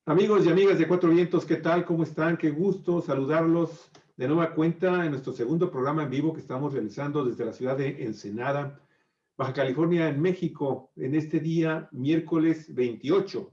Amigos y amigas de Cuatro Vientos, ¿qué tal? ¿Cómo están? Qué gusto saludarlos de nueva cuenta en nuestro segundo programa en vivo que estamos realizando desde la ciudad de Ensenada, Baja California, en México, en este día, miércoles 28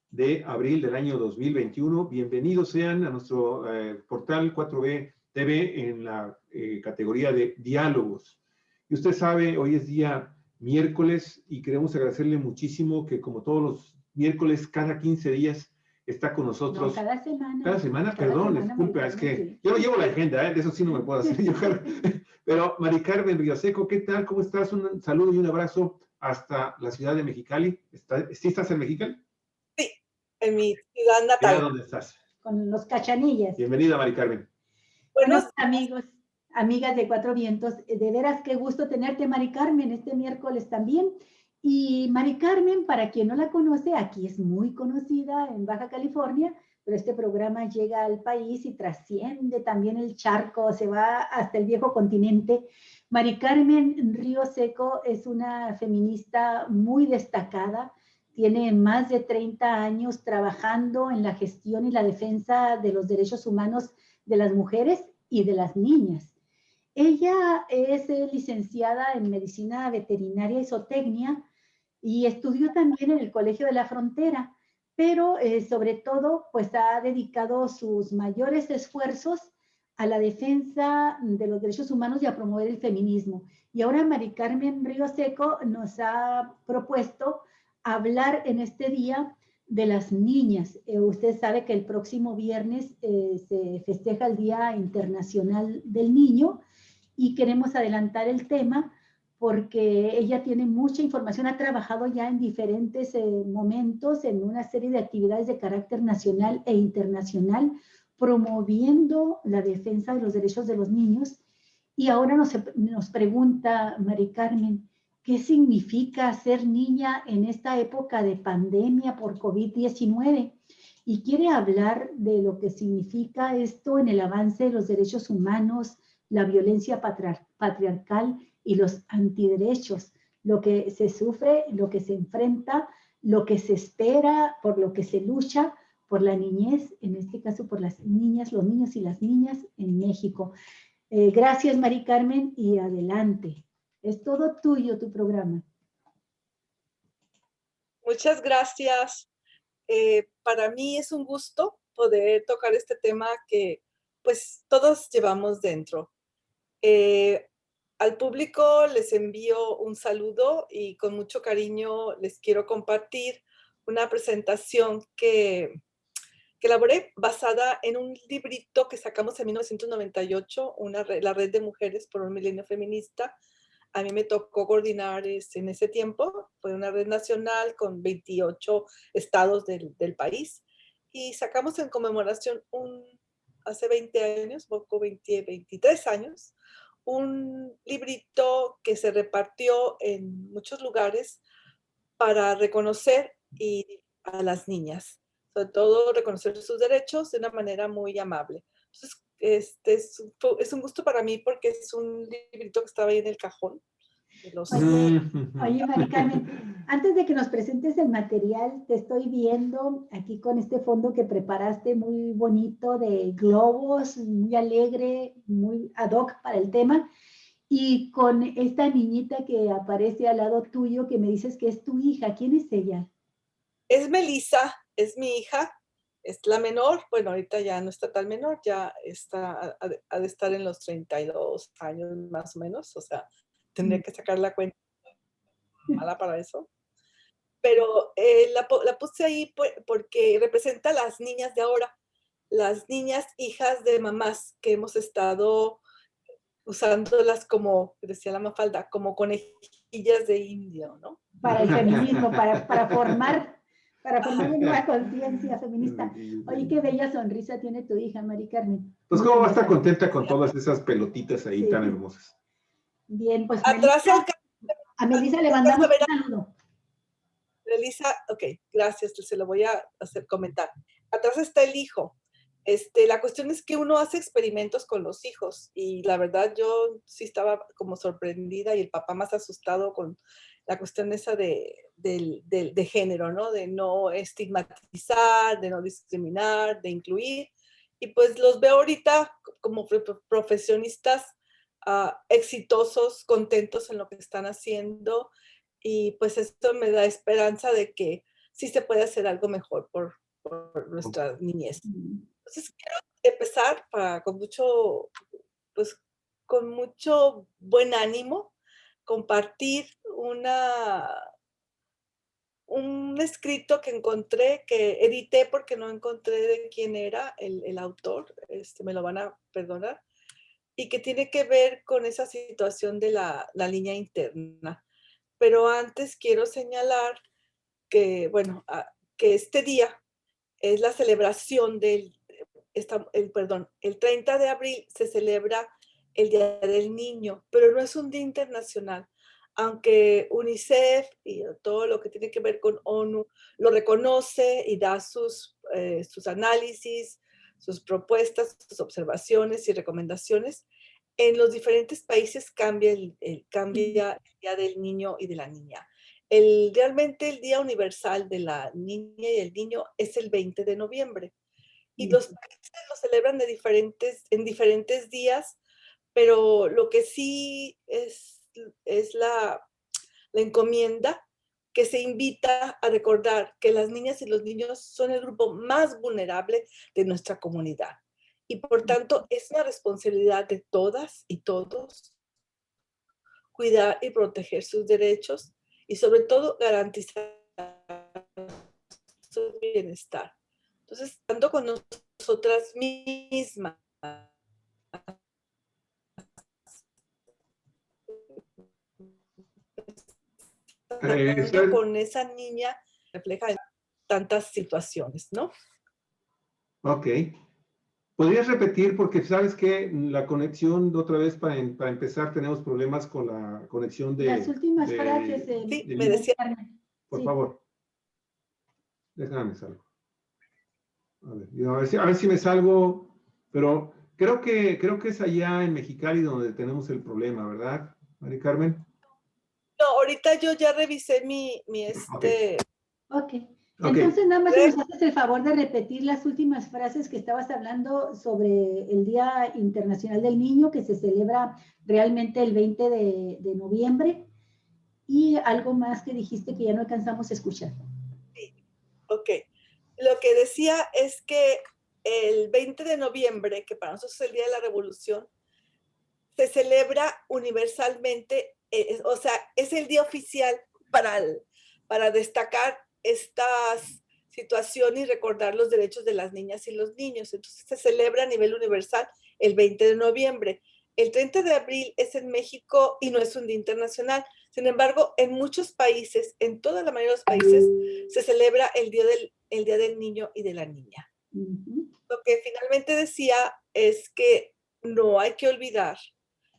de abril del año 2021. Bienvenidos sean a nuestro portal 4B TV en la categoría de diálogos. Y usted sabe, hoy es día miércoles y queremos agradecerle muchísimo que como todos los miércoles, cada 15 días, está con nosotros. No, cada semana. Cada semana, perdón, disculpa, es que sí. Yo no llevo la agenda, de eso sí no me puedo hacer yo. Pero Mari Carmen Rioseco, ¿qué tal? ¿Cómo estás? Un saludo y un abrazo hasta la ciudad de Mexicali. ¿Sí estás en Mexicali? Sí, en mi ciudad natal. ¿Dónde estás? Con los Cachanillas. Bienvenida, Mari Carmen. Buenos amigos, amigas de Cuatro Vientos, de veras qué gusto tenerte, Mari Carmen, este miércoles también. Y Mari Carmen, para quien no la conoce, aquí es muy conocida en Baja California, pero este programa llega al país y trasciende también el charco, se va hasta el viejo continente. Mari Carmen Rioseco es una feminista muy destacada, tiene más de 30 años trabajando en la gestión y la defensa de los derechos humanos de las mujeres y de las niñas. Ella es licenciada en Medicina Veterinaria y Zootecnia y estudió también en el Colegio de la Frontera, pero sobre todo pues ha dedicado sus mayores esfuerzos a la defensa de los derechos humanos y a promover el feminismo. Y ahora Mari Carmen Rioseco nos ha propuesto hablar en este día de las niñas. Usted sabe que el próximo viernes se festeja el Día Internacional del Niño y queremos adelantar el tema porque ella tiene mucha información, ha trabajado ya en diferentes momentos en una serie de actividades de carácter nacional e internacional, promoviendo la defensa de los derechos de los niños. Y ahora nos pregunta Mari Carmen, ¿qué significa ser niña en esta época de pandemia por COVID-19? Y quiere hablar de lo que significa esto en el avance de los derechos humanos, la violencia patriarcal y los antiderechos, lo que se sufre, lo que se enfrenta, lo que se espera, por lo que se lucha, por la niñez, en este caso por las niñas, los niños y las niñas en México. Gracias, Mari Carmen, y adelante. Es todo tuyo tu programa. Muchas gracias. Para mí es un gusto poder tocar este tema que pues todos llevamos dentro. Al público les envío un saludo y con mucho cariño les quiero compartir una presentación que elaboré basada en un librito que sacamos en 1998, la Red de Mujeres por un Milenio Feminista. A mí me tocó coordinar en ese tiempo, fue una red nacional con 28 estados del país y sacamos en conmemoración hace 20 años, poco 23 años, un librito que se repartió en muchos lugares para reconocer a las niñas, sobre todo reconocer sus derechos de una manera muy amable. Entonces, es un gusto para mí porque es un librito que estaba ahí en el cajón. Oye, Mari Carmen, antes de que nos presentes el material, te estoy viendo aquí con este fondo que preparaste muy bonito de globos, muy alegre, muy ad hoc para el tema, y con esta niñita que aparece al lado tuyo que me dices que es tu hija. ¿Quién es ella? Es Melissa, es mi hija, es la menor, bueno, ahorita ya no está tan menor, ya ha de estar en los 32 años más o menos, o sea, tendría que sacar la cuenta mala para eso. Pero la puse ahí porque representa a las niñas de ahora, las niñas hijas de mamás que hemos estado usándolas como, decía la Mafalda, como conejillas de indio, ¿no? Para el feminismo, para formar una nueva conciencia feminista. Oye, qué bella sonrisa tiene tu hija, Mari Carmen. Pues cómo va a estar contenta con todas esas pelotitas ahí tan hermosas. Bien, pues atrás a Melissa le mandamos un saludo. Melissa, ok, gracias, se lo voy a hacer comentar. Atrás está el hijo. La cuestión es que uno hace experimentos con los hijos y la verdad yo sí estaba como sorprendida y el papá más asustado con la cuestión esa de de género, ¿no? De no estigmatizar, de no discriminar, de incluir. Y pues los veo ahorita como profesionistas exitosos, contentos en lo que están haciendo. Y pues esto me da esperanza de que sí se puede hacer algo mejor por nuestra niñez. Entonces quiero empezar pues, con mucho buen ánimo, compartir un escrito que encontré, que edité porque no encontré de quién era el autor, me lo van a perdonar, y que tiene que ver con esa situación de la niña interna. Pero antes quiero señalar que, bueno, que este día es la celebración el 30 de abril se celebra el Día del Niño, pero no es un día internacional, aunque UNICEF y todo lo que tiene que ver con ONU lo reconoce y da sus análisis, sus propuestas, sus observaciones y recomendaciones. En los diferentes países cambia el Día del Niño y de la Niña. Realmente el Día Universal de la Niña y el Niño es el 20 de noviembre. Y los países lo celebran en diferentes días, pero lo que sí es la encomienda que se invita a recordar que las niñas y los niños son el grupo más vulnerable de nuestra comunidad. Y por tanto, es una responsabilidad de todas y todos cuidar y proteger sus derechos y sobre todo garantizar su bienestar. Entonces, tanto con nosotras mismas, con esa niña, refleja tantas situaciones, ¿no? Ok. ¿Podrías repetir? Porque sabes que la conexión, otra vez para empezar, tenemos problemas con la conexión de... Las últimas frases. Sí, me decía. Por favor. Déjame salgo. A ver si me salgo, pero creo que es allá en Mexicali donde tenemos el problema, ¿verdad, Mari Carmen? No, ahorita yo ya revisé mi Ok. Entonces, nada más nos haces el favor de repetir las últimas frases que estabas hablando sobre el Día Internacional del Niño, que se celebra realmente el 20 de noviembre, y algo más que dijiste que ya no alcanzamos a escuchar. Sí. Ok. Lo que decía es que el 20 de noviembre, que para nosotros es el Día de la Revolución, se celebra universalmente, o sea, es el día oficial para destacar estas situaciones y recordar los derechos de las niñas y los niños. Entonces se celebra a nivel universal el 20 de noviembre. El 30 de abril es en México y no es un día internacional. Sin embargo, en muchos países, en toda la mayoría de los países, se celebra el Día del Niño y de la Niña. Lo que finalmente decía es que no hay que olvidar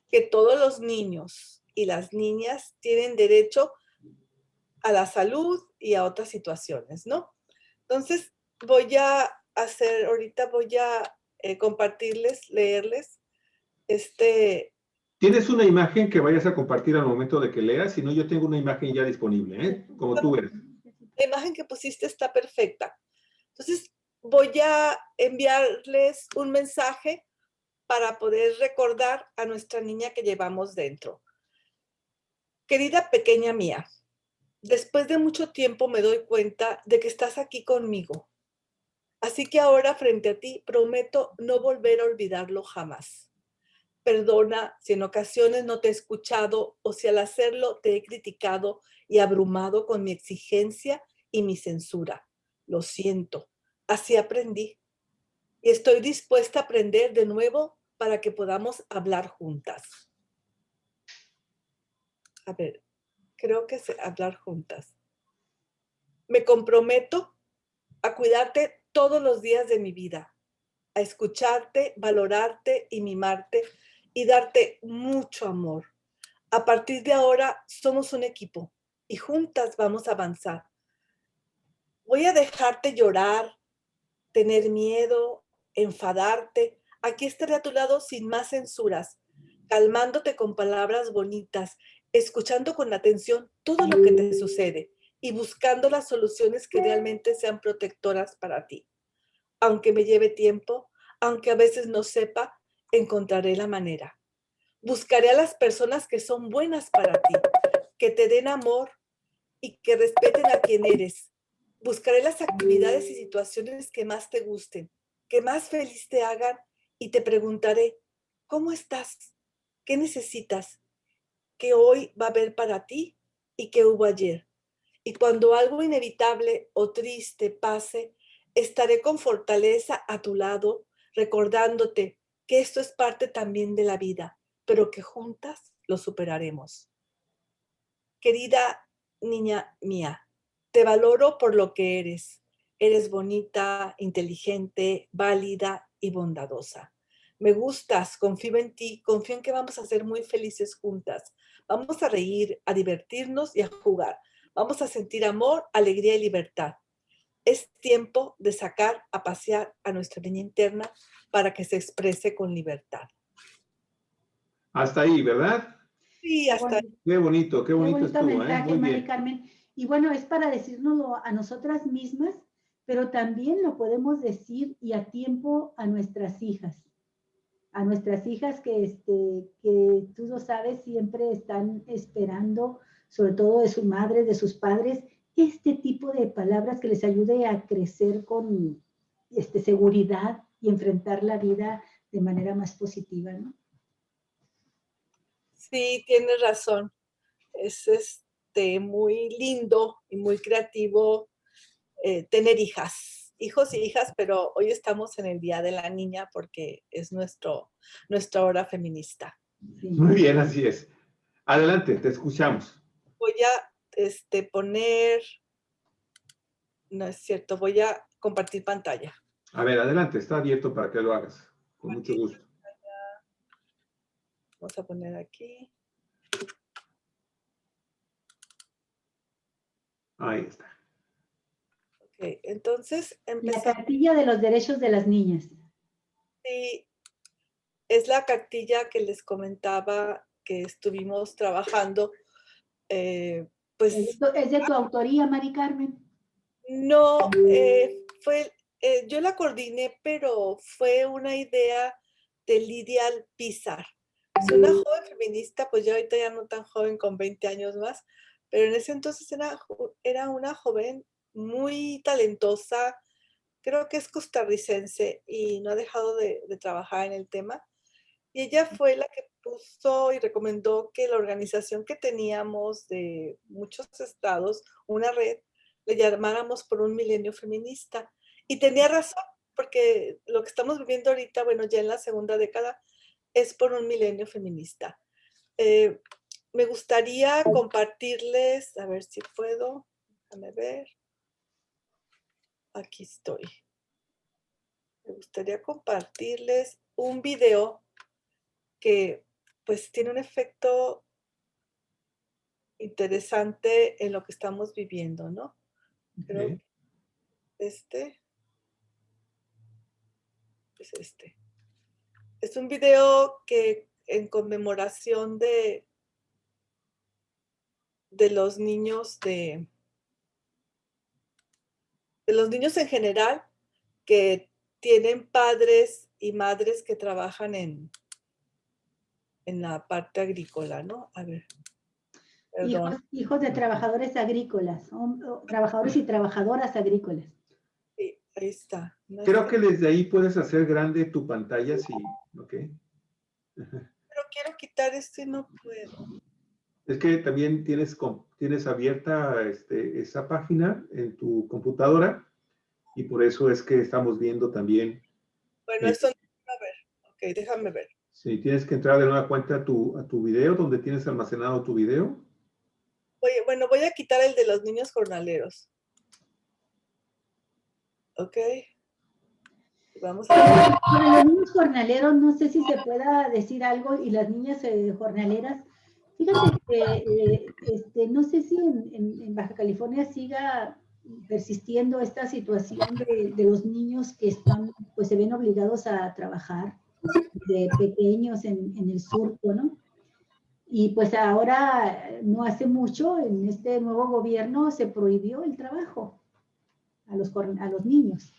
que todos los niños y las niñas tienen derecho a la salud y a otras situaciones, ¿no? Entonces, ahorita voy a compartirles, leerles ¿Tienes una imagen que vayas a compartir al momento de que leas? Si no, yo tengo una imagen ya disponible, ¿eh? Como tú eres. La imagen que pusiste está perfecta. Entonces, voy a enviarles un mensaje para poder recordar a nuestra niña que llevamos dentro. Querida pequeña mía, después de mucho tiempo me doy cuenta de que estás aquí conmigo. Así que ahora frente a ti prometo no volver a olvidarlo jamás. Perdona si en ocasiones no te he escuchado o si al hacerlo te he criticado y abrumado con mi exigencia y mi censura. Lo siento, así aprendí. Y estoy dispuesta a aprender de nuevo para que podamos hablar juntas. A ver, creo que es hablar juntas. Me comprometo a cuidarte todos los días de mi vida, a escucharte, valorarte y mimarte y darte mucho amor. A partir de ahora somos un equipo y juntas vamos a avanzar. Voy a dejarte llorar, tener miedo, enfadarte. Aquí estaré a tu lado sin más censuras, calmándote con palabras bonitas, escuchando con atención todo lo que te sucede y buscando las soluciones que realmente sean protectoras para ti. Aunque me lleve tiempo, aunque a veces no sepa, encontraré la manera. Buscaré a las personas que son buenas para ti, que te den amor y que respeten a quien eres. Buscaré las actividades y situaciones que más te gusten, que más feliz te hagan y te preguntaré, ¿cómo estás? ¿Qué necesitas? ¿Qué hoy va a haber para ti y qué hubo ayer? Y cuando algo inevitable o triste pase, estaré con fortaleza a tu lado, recordándote que esto es parte también de la vida, pero que juntas lo superaremos. Querida niña mía, te valoro por lo que eres. Eres bonita, inteligente, válida y bondadosa. Me gustas, confío en ti, confío en que vamos a ser muy felices juntas. Vamos a reír, a divertirnos y a jugar. Vamos a sentir amor, alegría y libertad. Es tiempo de sacar a pasear a nuestra niña interna para que se exprese con libertad. Hasta ahí, ¿verdad? Sí, hasta Qué bonito Qué bonito estuvo, mensaje, muy Mari bien. Carmen. Y bueno, es para decírnoslo a nosotras mismas, pero también lo podemos decir y a tiempo a nuestras hijas. A nuestras hijas que tú lo sabes, siempre están esperando, sobre todo de sus madres, de sus padres, este tipo de palabras que les ayude a crecer con seguridad y enfrentar la vida de manera más positiva, ¿no? Sí, tienes razón. Es muy lindo y muy creativo tener hijos y hijas, pero hoy estamos en el Día de la Niña porque es nuestra hora feminista. Sí. Muy bien, así es. Adelante, te escuchamos. Voy a poner, no es cierto, voy a compartir pantalla. A ver, adelante, está abierto para que lo hagas. Con mucho gusto. Vamos a poner aquí. Ahí está. Ok, entonces La empezamos. cartilla de los derechos de las niñas. Sí, es la cartilla que les comentaba que estuvimos trabajando. Pues ¿Es de tu autoría, Mari Carmen? no, yo la coordiné, pero fue una idea de Lidia Alpizar. Es una joven feminista, pues yo ahorita ya no tan joven, con 20 años más, pero en ese entonces era una joven muy talentosa, creo que es costarricense y no ha dejado de trabajar en el tema. Y ella fue la que puso y recomendó que la organización que teníamos de muchos estados, una red, le llamáramos por un milenio feminista. Y tenía razón, porque lo que estamos viviendo ahorita, bueno, ya en la segunda década, es por un milenio feminista. Me gustaría compartirles, a ver si puedo, déjame ver. Aquí estoy. Me gustaría compartirles un video que pues tiene un efecto interesante en lo que estamos viviendo, ¿no? Creo Okay. que es este. Es un video que en conmemoración de los niños de los niños en general que tienen padres y madres que trabajan en la parte agrícola, ¿no? A ver, perdón. Hijos de trabajadores agrícolas, trabajadores y trabajadoras agrícolas. Sí, ahí está. No Creo está. que desde ahí puedes hacer grande tu pantalla, sí. Ok. Pero quiero quitar esto y no puedo. Es que también tienes abierta esa página en tu computadora y por eso es que estamos viendo también. Bueno, esto no, a ver. Ok, déjame ver. Sí, tienes que entrar de nueva cuenta a tu video, donde tienes almacenado tu video. Bueno, voy a quitar el de los niños jornaleros. Ok. Vamos a... Sobre los niños jornaleros, no sé si se pueda decir algo, y las niñas jornaleras, fíjate que no sé si en Baja California siga persistiendo esta situación de los niños que pues se ven obligados a trabajar de pequeños en el surco, ¿no? Y pues ahora, no hace mucho, en este nuevo gobierno se prohibió el trabajo a los niños.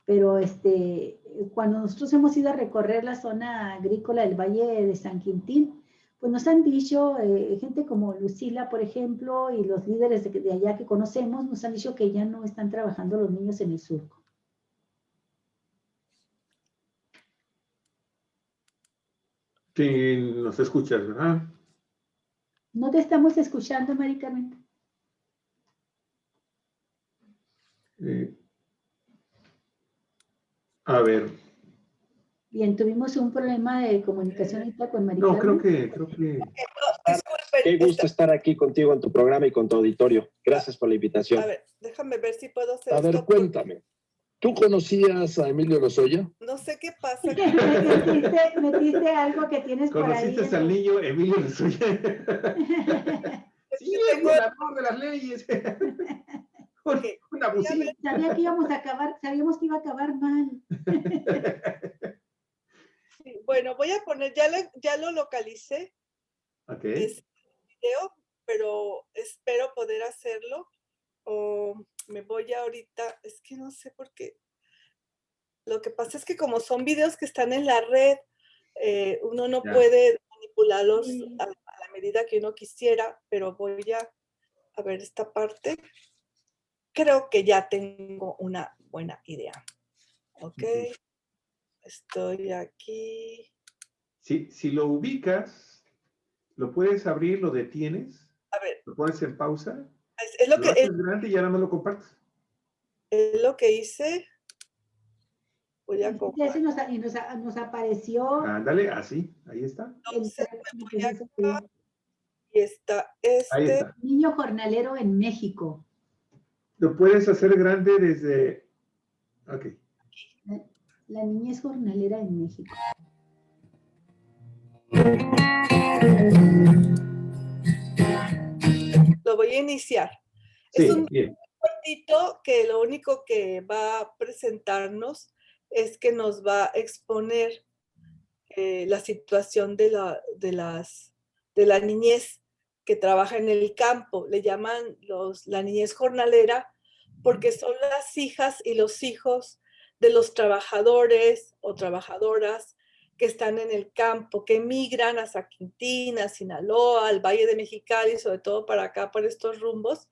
Pero cuando nosotros hemos ido a recorrer la zona agrícola del Valle de San Quintín, pues nos han dicho, gente como Lucila, por ejemplo, y los líderes de allá que conocemos, nos han dicho que ya no están trabajando los niños en el surco. Sí, nos escuchas, ¿verdad? No te estamos escuchando, Mari Carmen. A ver. Bien, tuvimos un problema de comunicación ahorita con Mari No, Carmen. creo que... Disculpen. Qué gusto estar aquí contigo en tu programa y con tu auditorio. Gracias por la invitación. A ver, déjame ver si puedo hacer A ver, esto. cuéntame. ¿Tú conocías a Emilio Lozoya? No sé qué pasa. Metiste algo que tienes por ahí. ¿Conociste al niño Emilio Lozoya? Sí, el violador de las leyes. Un abusivo. Sabíamos que iba a acabar mal. Sí, bueno, voy a poner, ya lo localicé. Ok. Es video, pero espero poder hacerlo. O me voy ahorita, es que no sé por qué. Lo que pasa es que como son videos que están en la red, uno no puede manipularlos a la medida que uno quisiera, pero voy a ver esta parte. Creo que ya tengo una buena idea. Ok. Estoy aquí. Si lo ubicas, lo puedes abrir, lo detienes, A ver. lo pones en pausa, es lo lo que haces grande y ya no me lo compartes. Es lo que hice. Voy a compartir. Nos apareció. Ándale, así, ahí está. Entonces, me voy acá, y está Ahí está. Niño jornalero en México. Lo puedes hacer grande desde... Ok. La niñez jornalera en México. Lo voy a iniciar. Sí, es un bien. cortito que lo único que va a presentarnos es que nos va a exponer la situación de la niñez que trabaja en el campo. Le llaman la niñez jornalera porque son las hijas y los hijos de los trabajadores o trabajadoras que están en el campo, que emigran a San Quintín, a Sinaloa, al Valle de Mexicali, sobre todo para acá, por estos rumbos,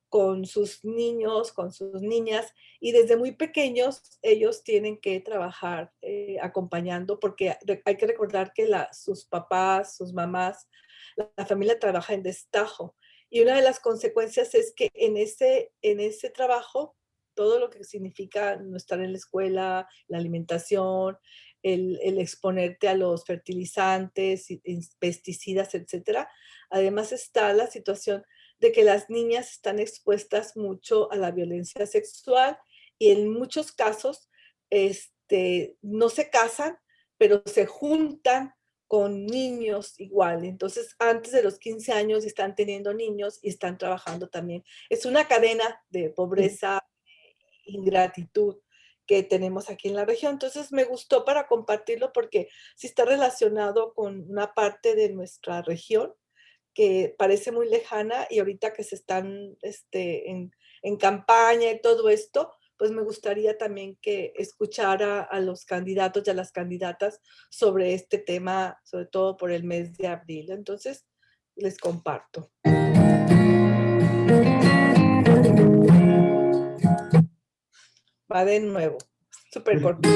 con sus niños, con sus niñas, y desde muy pequeños ellos tienen que trabajar acompañando, porque hay que recordar que sus papás, sus mamás, la familia trabaja en destajo. Y una de las consecuencias es que en ese trabajo, todo lo que significa no estar en la escuela, la alimentación, el exponerte a los fertilizantes, pesticidas, etcétera. Además está la situación de que las niñas están expuestas mucho a la violencia sexual y en muchos casos no se casan, pero se juntan con niños igual. Entonces, antes de los 15 años están teniendo niños y están trabajando también. Es una cadena de pobreza, ingratitud que tenemos aquí en la región. Entonces, me gustó para compartirlo porque sí está relacionado con una parte de nuestra región que parece muy lejana y ahorita que se están en campaña y todo esto, pues me gustaría también que escuchara a los candidatos y a las candidatas sobre este tema, sobre todo por el mes de abril. Entonces, les comparto. Va de nuevo, súper cortito.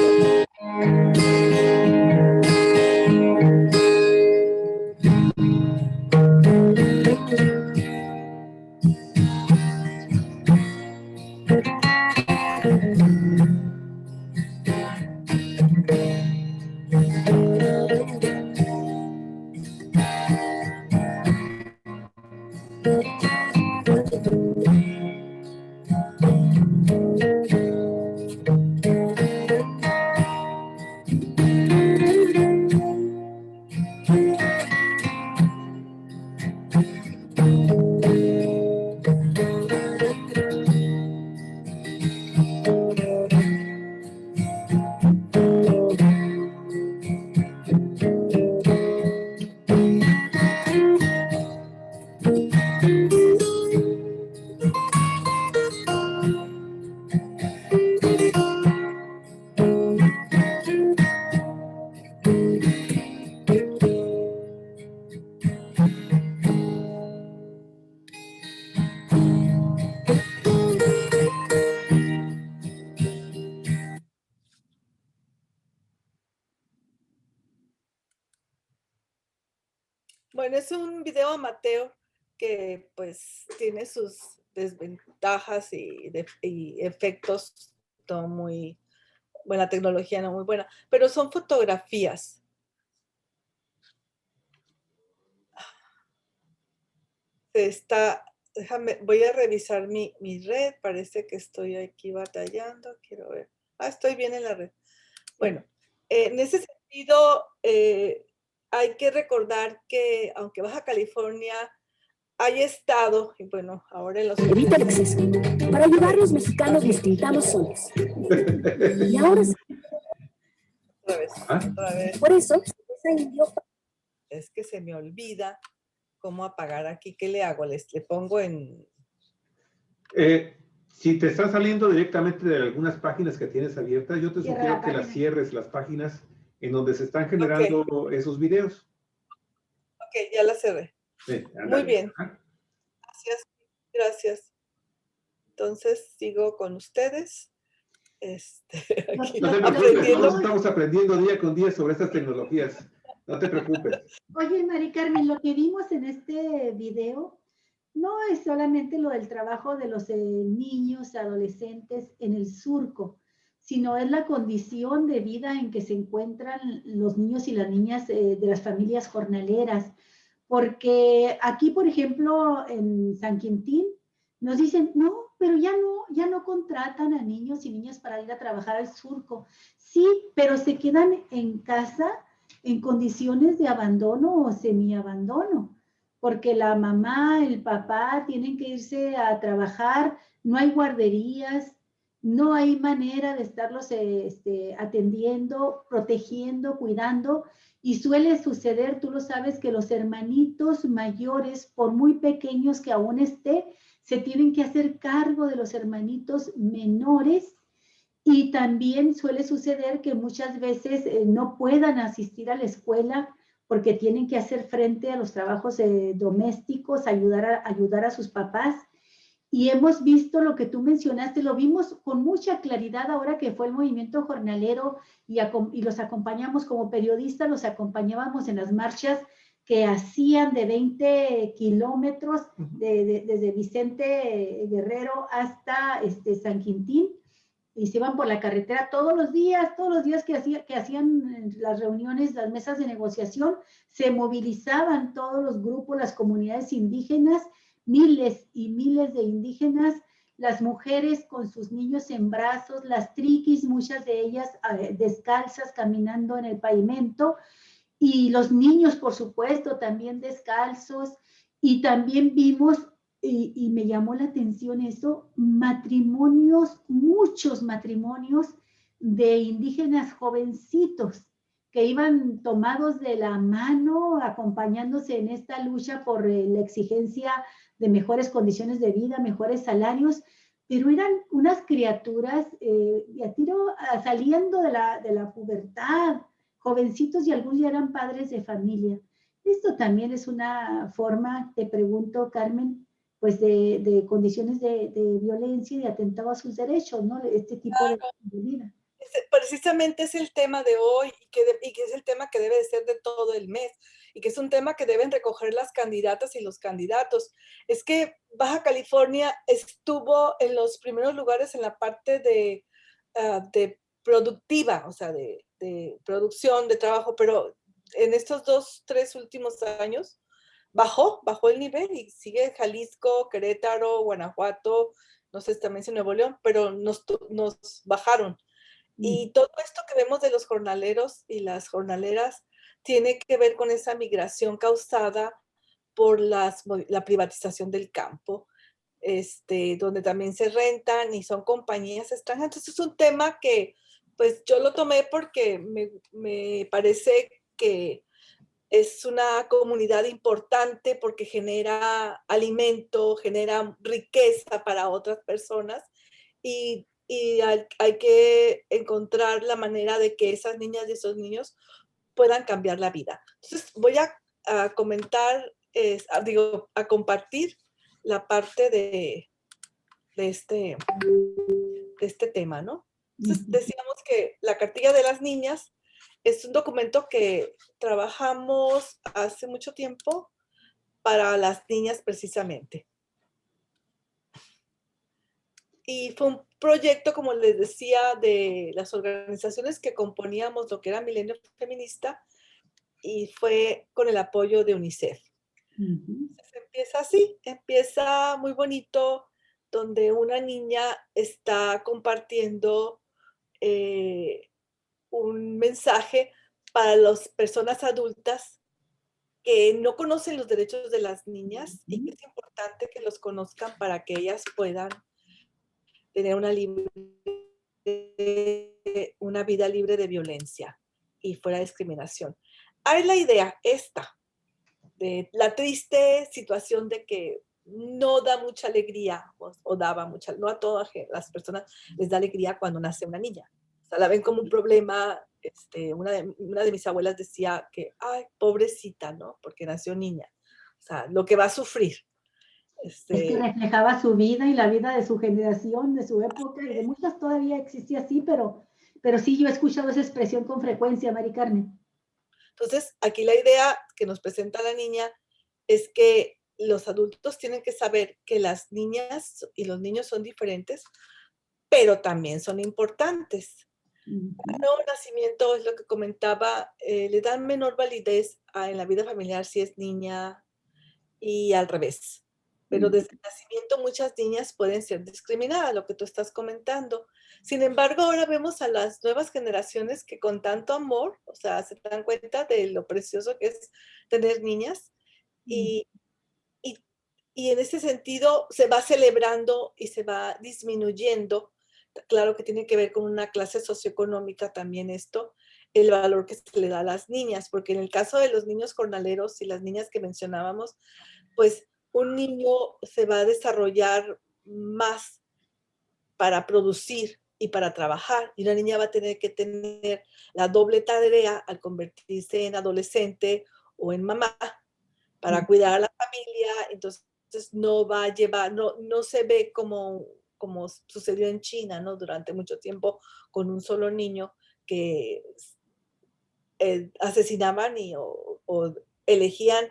Bueno, es un video amateur que pues tiene sus desventajas y efectos no muy buena, tecnología no muy buena, pero son fotografías. Voy a revisar mi red, parece que estoy aquí batallando, quiero ver. Estoy bien en la red. Bueno, en ese sentido, hay que recordar que aunque Baja California haya estado, y bueno, ahora en los... Evita el exceso. Para ayudar, los mexicanos nos pintamos solos. Y ahora sí. Otra vez. Por eso, esa indio... Es que se me olvida cómo apagar aquí. ¿Qué le hago? Le pongo en... Si te está saliendo directamente de algunas páginas que tienes abiertas, yo te Cierra sugiero la que las página. cierres, las páginas en donde se están generando esos videos. Ok, ya la cerré. Ándale. Muy bien. Ajá. Gracias. Gracias. Entonces, sigo con ustedes. Aquí, No te preocupes, todos estamos aprendiendo día con día sobre estas tecnologías. No te preocupes. Oye, Mari Carmen, lo que vimos en este video no es solamente lo del trabajo de los niños, adolescentes en el surco, sino es la condición de vida en que se encuentran los niños y las niñas de las familias jornaleras. Porque aquí, por ejemplo, en San Quintín, nos dicen, no, pero ya no contratan a niños y niñas para ir a trabajar al surco. Sí, pero se quedan en casa en condiciones de abandono o semiabandono, porque la mamá, el papá tienen que irse a trabajar, no hay guarderías, no hay manera de estarlos atendiendo, protegiendo, cuidando, y suele suceder, tú lo sabes, que los hermanitos mayores, por muy pequeños que aún esté, se tienen que hacer cargo de los hermanitos menores. Y también suele suceder que muchas veces no puedan asistir a la escuela porque tienen que hacer frente a los trabajos domésticos, ayudar a sus papás. Y hemos visto lo que tú mencionaste, lo vimos con mucha claridad ahora que fue el movimiento jornalero y los acompañamos como periodistas, los acompañábamos en las marchas que hacían de 20 kilómetros desde Vicente Guerrero hasta San Quintín, y se iban por la carretera todos los días que hacían las reuniones, las mesas de negociación, se movilizaban todos los grupos, las comunidades indígenas, miles y miles de indígenas, las mujeres con sus niños en brazos, las triquis, muchas de ellas descalzas caminando en el pavimento, y los niños, por supuesto, también descalzos, y también vimos, y me llamó la atención eso, matrimonios, muchos matrimonios de indígenas jovencitos que iban tomados de la mano, acompañándose en esta lucha por la exigencia de mejores condiciones de vida, mejores salarios, pero eran unas criaturas saliendo de la pubertad, jovencitos, y algunos ya eran padres de familia. Esto también es una forma, te pregunto, Carmen, pues de condiciones de violencia y de atentado a sus derechos, ¿no? Este tipo de vida. Precisamente es el tema de hoy y que es el tema que debe de ser de todo el mes y que es un tema que deben recoger las candidatas y los candidatos. Es que Baja California estuvo en los primeros lugares en la parte de productiva, o sea, de producción, de trabajo, pero en estos 2-3 últimos años bajó el nivel y sigue Jalisco, Querétaro, Guanajuato, no sé, también en Nuevo León, pero nos bajaron. Y todo esto que vemos de los jornaleros y las jornaleras tiene que ver con esa migración causada por la privatización del campo, donde también se rentan y son compañías extranjeras. Entonces es un tema que pues yo lo tomé porque me parece que es una comunidad importante porque genera alimento, genera riqueza para otras personas y hay que encontrar la manera de que esas niñas y esos niños puedan cambiar la vida. Entonces voy a comentar, a compartir la parte de este tema, ¿no? Entonces decíamos que la cartilla de las niñas Es un documento que trabajamos hace mucho tiempo para las niñas precisamente. Y fue un proyecto, como les decía, de las organizaciones que componíamos lo que era Milenio Feminista, y fue con el apoyo de UNICEF. Entonces, empieza así, empieza muy bonito, donde una niña está compartiendo un mensaje para las personas adultas que no conocen los derechos de las niñas y que es importante que los conozcan para que ellas puedan tener una vida libre de violencia y fuera de discriminación. Hay la idea esta, de la triste situación de que no da mucha alegría, o daba mucha, no a todas las personas les da alegría cuando nace una niña. O sea, la ven como un problema. Una de mis abuelas decía que, ay, pobrecita, ¿no? Porque nació niña. O sea, lo que va a sufrir. Es que reflejaba su vida y la vida de su generación, de su época, y de muchas todavía existía así, pero sí, yo he escuchado esa expresión con frecuencia, Mari Carmen. Entonces, aquí la idea que nos presenta la niña es que los adultos tienen que saber que las niñas y los niños son diferentes, pero también son importantes. El nuevo nacimiento, es lo que comentaba, le dan menor validez en la vida familiar si es niña y al revés. Pero desde el nacimiento muchas niñas pueden ser discriminadas, lo que tú estás comentando. Sin embargo, ahora vemos a las nuevas generaciones que con tanto amor, o sea, se dan cuenta de lo precioso que es tener niñas, y en ese sentido se va celebrando y se va disminuyendo. Claro que tiene que ver con una clase socioeconómica también esto, el valor que se le da a las niñas, porque en el caso de los niños jornaleros y las niñas que mencionábamos, pues un niño se va a desarrollar más para producir y para trabajar, y una niña va a tener que tener la doble tarea al convertirse en adolescente o en mamá para cuidar a la familia. Entonces no va a llevar, no se ve como sucedió en China, ¿no? Durante mucho tiempo con un solo niño que asesinaban o elegían,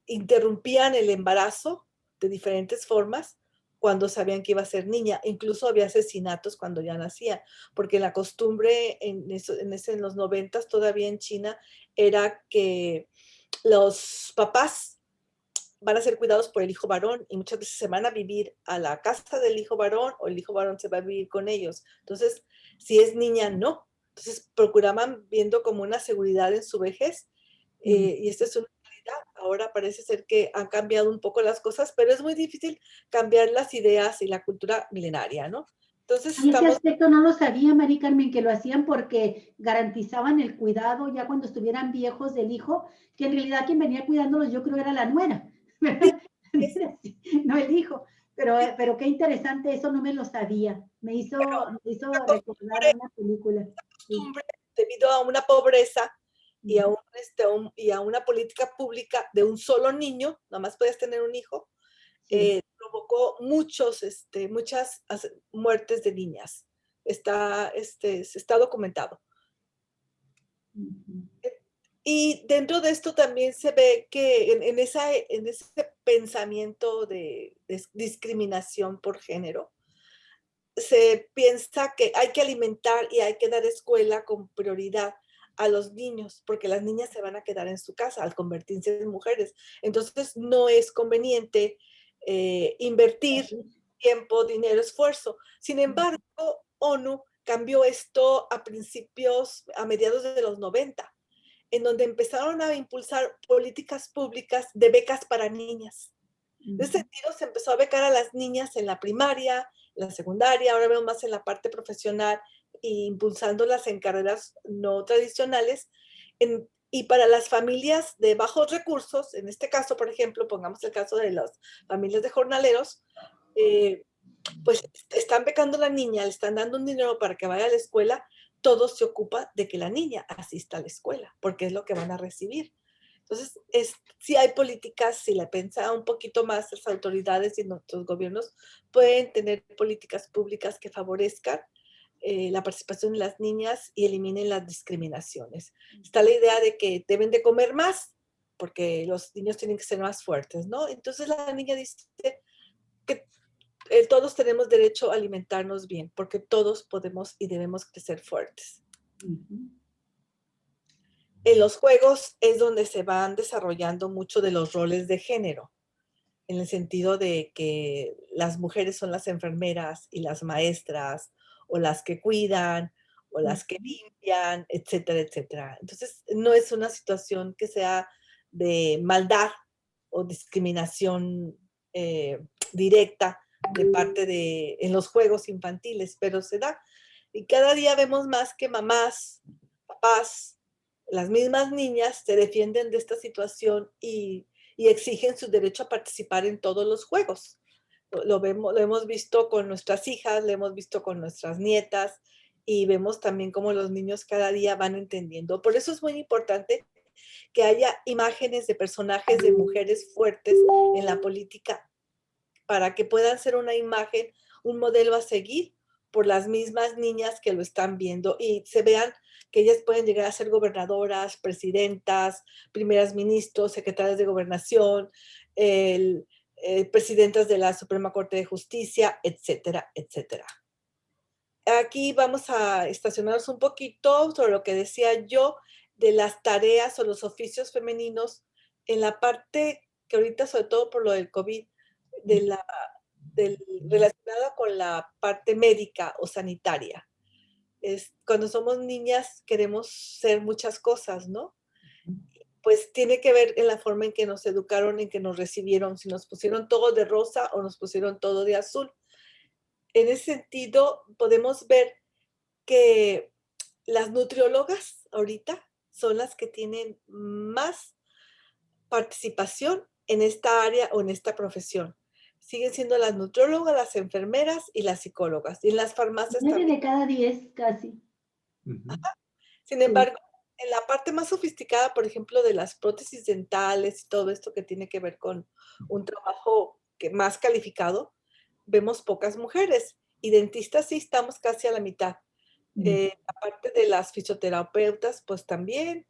interrumpían el embarazo de diferentes formas cuando sabían que iba a ser niña. Incluso había asesinatos cuando ya nacía, porque la costumbre en los 90s todavía en China era que los papás van a ser cuidados por el hijo varón y muchas veces se van a vivir a la casa del hijo varón o el hijo varón se va a vivir con ellos. Entonces, si es niña, no. Entonces, procuraban viendo como una seguridad en su vejez, y esta es una realidad. Ahora parece ser que han cambiado un poco las cosas, pero es muy difícil cambiar las ideas y la cultura milenaria, ¿no? Entonces, ese aspecto no lo sabía, Mari Carmen, que lo hacían porque garantizaban el cuidado ya cuando estuvieran viejos del hijo, que en realidad quien venía cuidándolos yo creo era la nuera, no el hijo. Pero qué interesante, eso no me lo sabía. Me hizo recordar una película. Costumbre, debido a una pobreza y a una política pública de un solo niño, nada más puedes tener un hijo, provocó muchas muertes de niñas. Está documentado. Y dentro de esto también se ve que en ese pensamiento de discriminación por género, se piensa que hay que alimentar y hay que dar escuela con prioridad a los niños, porque las niñas se van a quedar en su casa al convertirse en mujeres. Entonces no es conveniente invertir tiempo, dinero, esfuerzo. Sin embargo, ONU cambió esto a mediados de los 90, en donde empezaron a impulsar políticas públicas de becas para niñas. En ese sentido, se empezó a becar a las niñas en la primaria, en la secundaria, ahora vemos más en la parte profesional, impulsándolas en carreras no tradicionales. Y para las familias de bajos recursos, en este caso, por ejemplo, pongamos el caso de las familias de jornaleros, pues están becando a la niña, le están dando un dinero para que vaya a la escuela, todo se ocupa de que la niña asista a la escuela, porque es lo que van a recibir. Entonces, si hay políticas, si la piensa un poquito más, las autoridades y nuestros gobiernos pueden tener políticas públicas que favorezcan la participación de las niñas y eliminen las discriminaciones. Está la idea de que deben de comer más porque los niños tienen que ser más fuertes, ¿no? Entonces la niña dice que todos tenemos derecho a alimentarnos bien porque todos podemos y debemos crecer fuertes. En los juegos es donde se van desarrollando mucho de los roles de género, en el sentido de que las mujeres son las enfermeras y las maestras, o las que cuidan, o las que limpian, etcétera, etcétera. Entonces, no es una situación que sea de maldad o discriminación directa de parte en los juegos infantiles, pero se da. Y cada día vemos más que mamás, papás, las mismas niñas se defienden de esta situación y exigen su derecho a participar en todos los juegos. Lo hemos visto con nuestras hijas, lo hemos visto con nuestras nietas y vemos también cómo los niños cada día van entendiendo. Por eso es muy importante que haya imágenes de personajes de mujeres fuertes en la política para que puedan ser una imagen, un modelo a seguir por las mismas niñas que lo están viendo y se vean que ellas pueden llegar a ser gobernadoras, presidentas, primeras ministros, secretarias de gobernación, presidentas de la Suprema Corte de Justicia, etcétera, etcétera. Aquí vamos a estacionarnos un poquito sobre lo que decía yo de las tareas o los oficios femeninos en la parte que ahorita, sobre todo por lo del COVID, relacionada con la parte médica o sanitaria. Cuando somos niñas queremos ser muchas cosas, ¿no? Pues tiene que ver en la forma en que nos educaron, en que nos recibieron, si nos pusieron todo de rosa o nos pusieron todo de azul. En ese sentido, podemos ver que las nutriólogas ahorita son las que tienen más participación en esta área o en esta profesión. Siguen siendo las nutriólogas, las enfermeras y las psicólogas. Y en las farmacias 9 también. de cada 10 casi. Sin embargo, en la parte más sofisticada, por ejemplo, de las prótesis dentales y todo esto que tiene que ver con un trabajo más calificado, vemos pocas mujeres. Y dentistas sí estamos casi a la mitad. Aparte de las fisioterapeutas, pues también.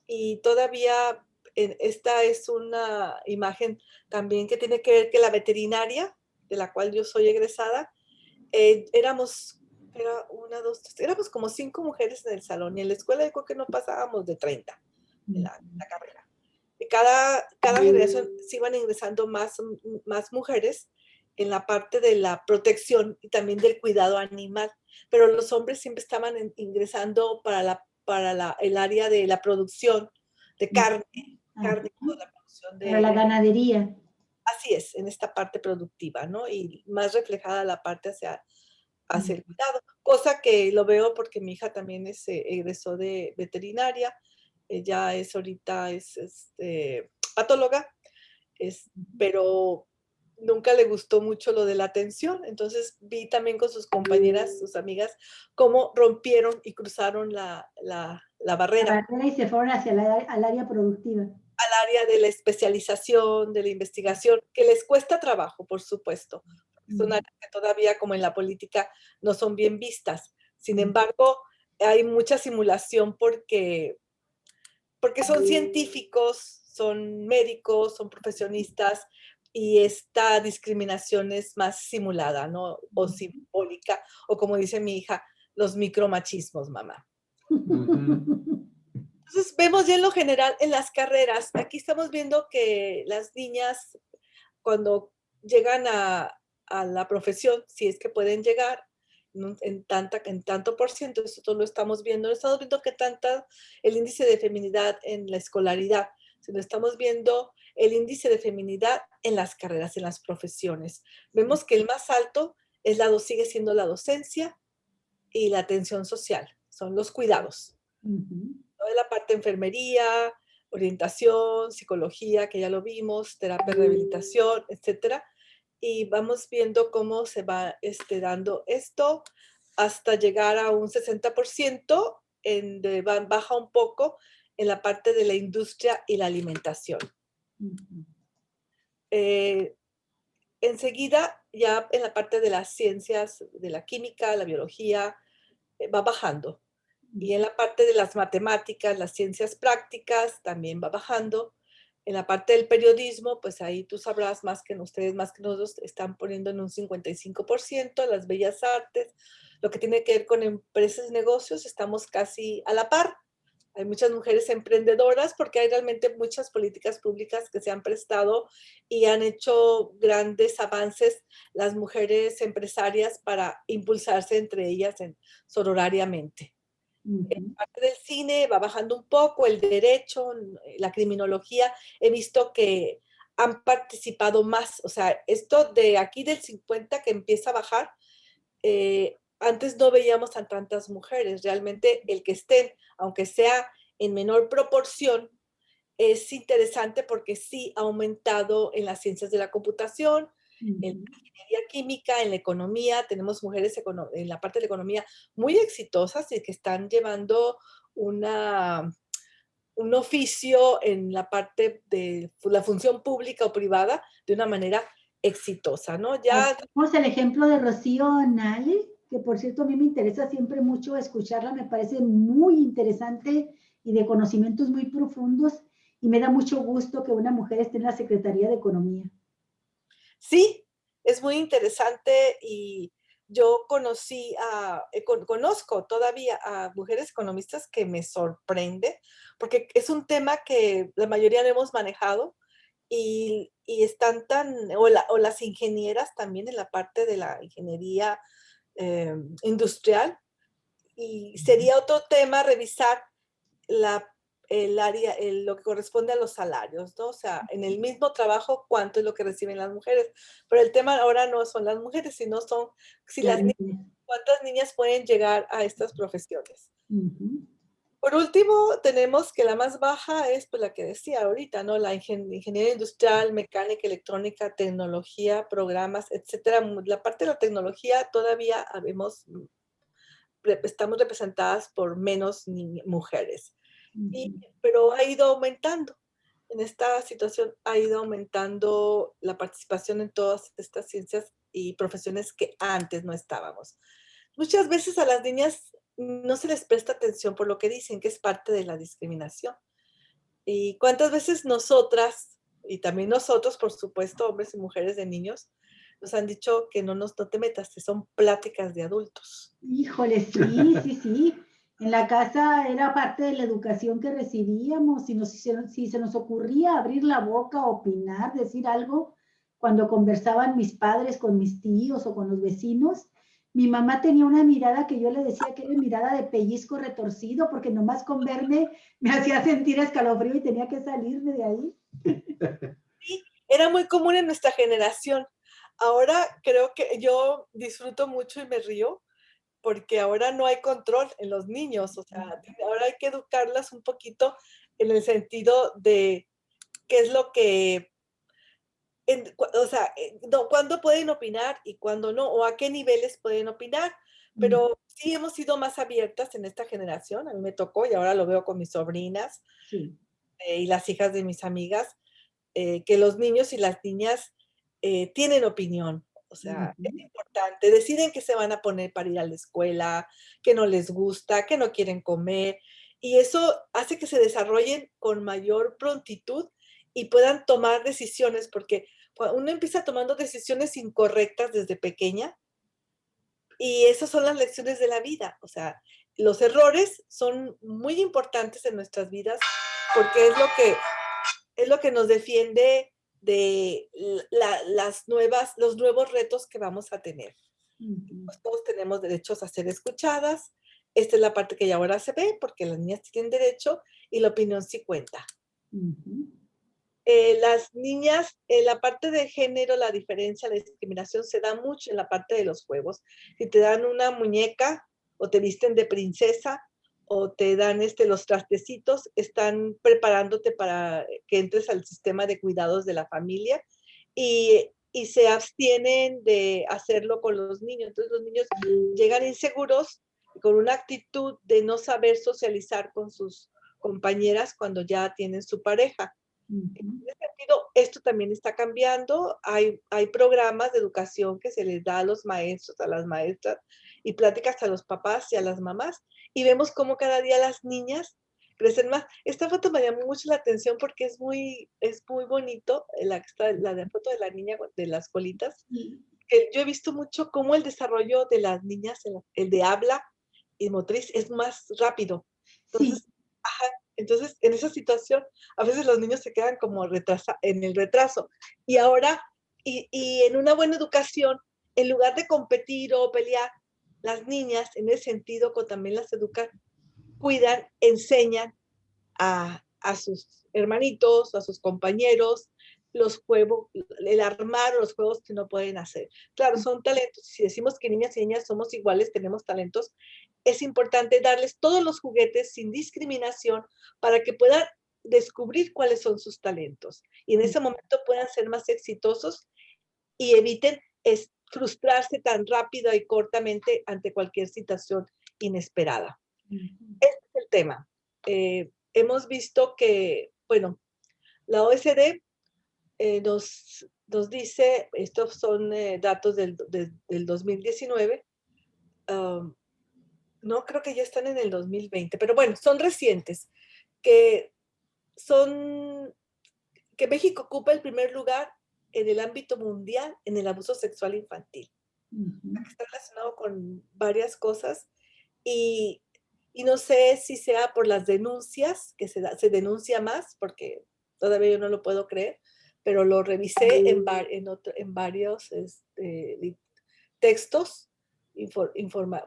Y todavía esta es una imagen también que tiene que ver que la veterinaria, de la cual yo soy egresada, éramos como 5 mujeres en el salón y en la escuela yo creo que no pasábamos de 30 en la carrera. Y cada generación se iban ingresando más mujeres en la parte de la protección y también del cuidado animal, pero los hombres siempre estaban ingresando para el área de la producción de carne, la producción para la ganadería. Así es, en esta parte productiva, ¿no? Y más reflejada la parte hacia el cuidado, cosa que lo veo porque mi hija también egresó de veterinaria, ella ahorita es patóloga, pero nunca le gustó mucho lo de la atención, entonces vi también con sus compañeras, sus amigas, cómo rompieron y cruzaron la barrera. La barrera y se fueron hacia al área productiva. Al área de la especialización, de la investigación, que les cuesta trabajo, por supuesto. Son áreas que todavía, como en la política, no son bien vistas. Sin embargo, hay mucha simulación porque son científicos, son médicos, son profesionistas, y esta discriminación es más simulada, ¿no? O simbólica, o como dice mi hija, los micromachismos, mamá. Entonces, vemos ya en lo general en las carreras. Aquí estamos viendo que las niñas, cuando llegan a la profesión, si es que pueden llegar en tanto por ciento, nosotros lo estamos viendo. No estamos viendo que el índice de feminidad en la escolaridad, sino estamos viendo el índice de feminidad en las carreras, en las profesiones. Vemos que el más alto sigue siendo la docencia y la atención social, son los cuidados. Toda la parte de enfermería, orientación, psicología, que ya lo vimos, terapia, rehabilitación, etcétera. Y vamos viendo cómo se va dando esto hasta llegar a un 60%, baja un poco en la parte de la industria y la alimentación. Enseguida, ya en la parte de las ciencias, de la química, la biología, va bajando. Y en la parte de las matemáticas, las ciencias prácticas, también va bajando. En la parte del periodismo, pues ahí tú sabrás más que ustedes, más que nosotros, están poniendo en un 55%, las bellas artes, lo que tiene que ver con empresas y negocios, estamos casi a la par. Hay muchas mujeres emprendedoras porque hay realmente muchas políticas públicas que se han prestado y han hecho grandes avances las mujeres empresarias para impulsarse entre ellas sororariamente. En parte del cine va bajando un poco, el derecho, la criminología, he visto que han participado más, o sea, esto de aquí del 50 que empieza a bajar, antes no veíamos a tantas mujeres, realmente el que estén, aunque sea en menor proporción, es interesante porque sí ha aumentado en las ciencias de la computación, en la ingeniería química, en la economía. Tenemos mujeres en la parte de la economía muy exitosas y que están llevando un oficio en la parte de la función pública o privada de una manera exitosa, ¿no? Ya tenemos el ejemplo de Rocío Nale, que por cierto a mí me interesa siempre mucho escucharla, me parece muy interesante y de conocimientos muy profundos, y me da mucho gusto que una mujer esté en la Secretaría de Economía. Sí, es muy interesante y yo conozco todavía a mujeres economistas que me sorprende, porque es un tema que la mayoría no hemos manejado y están o las ingenieras también en la parte de la ingeniería industrial, y sería otro tema revisar el área, lo que corresponde a los salarios, ¿no? O sea, en el mismo trabajo, ¿cuánto es lo que reciben las mujeres? Pero el tema ahora no son las mujeres, sino son cuántas niñas pueden llegar a estas profesiones. Por último, tenemos que la más baja es pues, la que decía ahorita, ¿no? La ingeniería industrial, mecánica, electrónica, tecnología, programas, etcétera. La parte de la tecnología todavía estamos representadas por menos mujeres. Pero ha ido aumentando. En esta situación ha ido aumentando la participación en todas estas ciencias y profesiones que antes no estábamos. Muchas veces a las niñas no se les presta atención por lo que dicen, que es parte de la discriminación. Y cuántas veces nosotras, y también nosotros, por supuesto, hombres y mujeres de niños, nos han dicho que no te metas, que son pláticas de adultos. Híjole, sí, sí, sí. En la casa era parte de la educación que recibíamos. Si se nos ocurría abrir la boca, opinar, decir algo, cuando conversaban mis padres con mis tíos o con los vecinos, mi mamá tenía una mirada que yo le decía que era mirada de pellizco retorcido, porque nomás con verme me hacía sentir escalofrío y tenía que salirme de ahí. Sí, era muy común en nuestra generación. Ahora creo que yo disfruto mucho y me río porque ahora no hay control en los niños, o sea, ahora hay que educarlas un poquito en el sentido de qué es lo que, o sea, cuándo pueden opinar y cuándo no, o a qué niveles pueden opinar, pero sí hemos sido más abiertas en esta generación, a mí me tocó y ahora lo veo con mis sobrinas y las hijas de mis amigas, que los niños y las niñas tienen opinión. O sea, es importante. Deciden qué se van a poner para ir a la escuela, qué no les gusta, qué no quieren comer. Y eso hace que se desarrollen con mayor prontitud y puedan tomar decisiones, porque cuando uno empieza tomando decisiones incorrectas desde pequeña, y esas son las lecciones de la vida. O sea, los errores son muy importantes en nuestras vidas porque es lo que nos defiende de los nuevos retos que vamos a tener. Pues todos tenemos derechos a ser escuchadas. Esta es la parte que ya ahora se ve, porque las niñas tienen derecho y la opinión sí cuenta. Las niñas, en la parte de género, la diferencia, la discriminación se da mucho en la parte de los juegos. Si te dan una muñeca o te visten de princesa, o te dan los trastecitos, están preparándote para que entres al sistema de cuidados de la familia y se abstienen de hacerlo con los niños. Entonces los niños llegan inseguros con una actitud de no saber socializar con sus compañeras cuando ya tienen su pareja. En ese sentido, esto también está cambiando. Hay programas de educación que se les da a los maestros, a las maestras, y pláticas a los papás y a las mamás, y vemos cómo cada día las niñas crecen más. Esta foto me llamó mucho la atención porque es muy bonito, la de foto de la niña de las colitas. Yo he visto mucho cómo el desarrollo de las niñas, el de habla y motriz, es más rápido. Entonces, Sí. Entonces, en esa situación, a veces los niños se quedan como en el retraso. Y ahora, y en una buena educación, en lugar de competir o pelear, las niñas, en ese sentido, también las educan, cuidan, enseñan a sus hermanitos, a sus compañeros, los juegos, el armar los juegos que no pueden hacer. Claro, son talentos. Si decimos que niñas y niñas somos iguales, tenemos talentos, es importante darles todos los juguetes sin discriminación para que puedan descubrir cuáles son sus talentos y en ese momento puedan ser más exitosos y eviten frustrarse tan rápido y cortamente ante cualquier situación inesperada. Este es el tema. Hemos visto que, bueno, la OSD nos dice, estos son datos del 2019, no creo que ya están en el 2020, pero bueno, son recientes, que México ocupa el primer lugar en el ámbito mundial en el abuso sexual infantil. Está relacionado con varias cosas y no sé si sea por las denuncias, que se denuncia más, porque todavía yo no lo puedo creer, pero lo revisé en varios textos,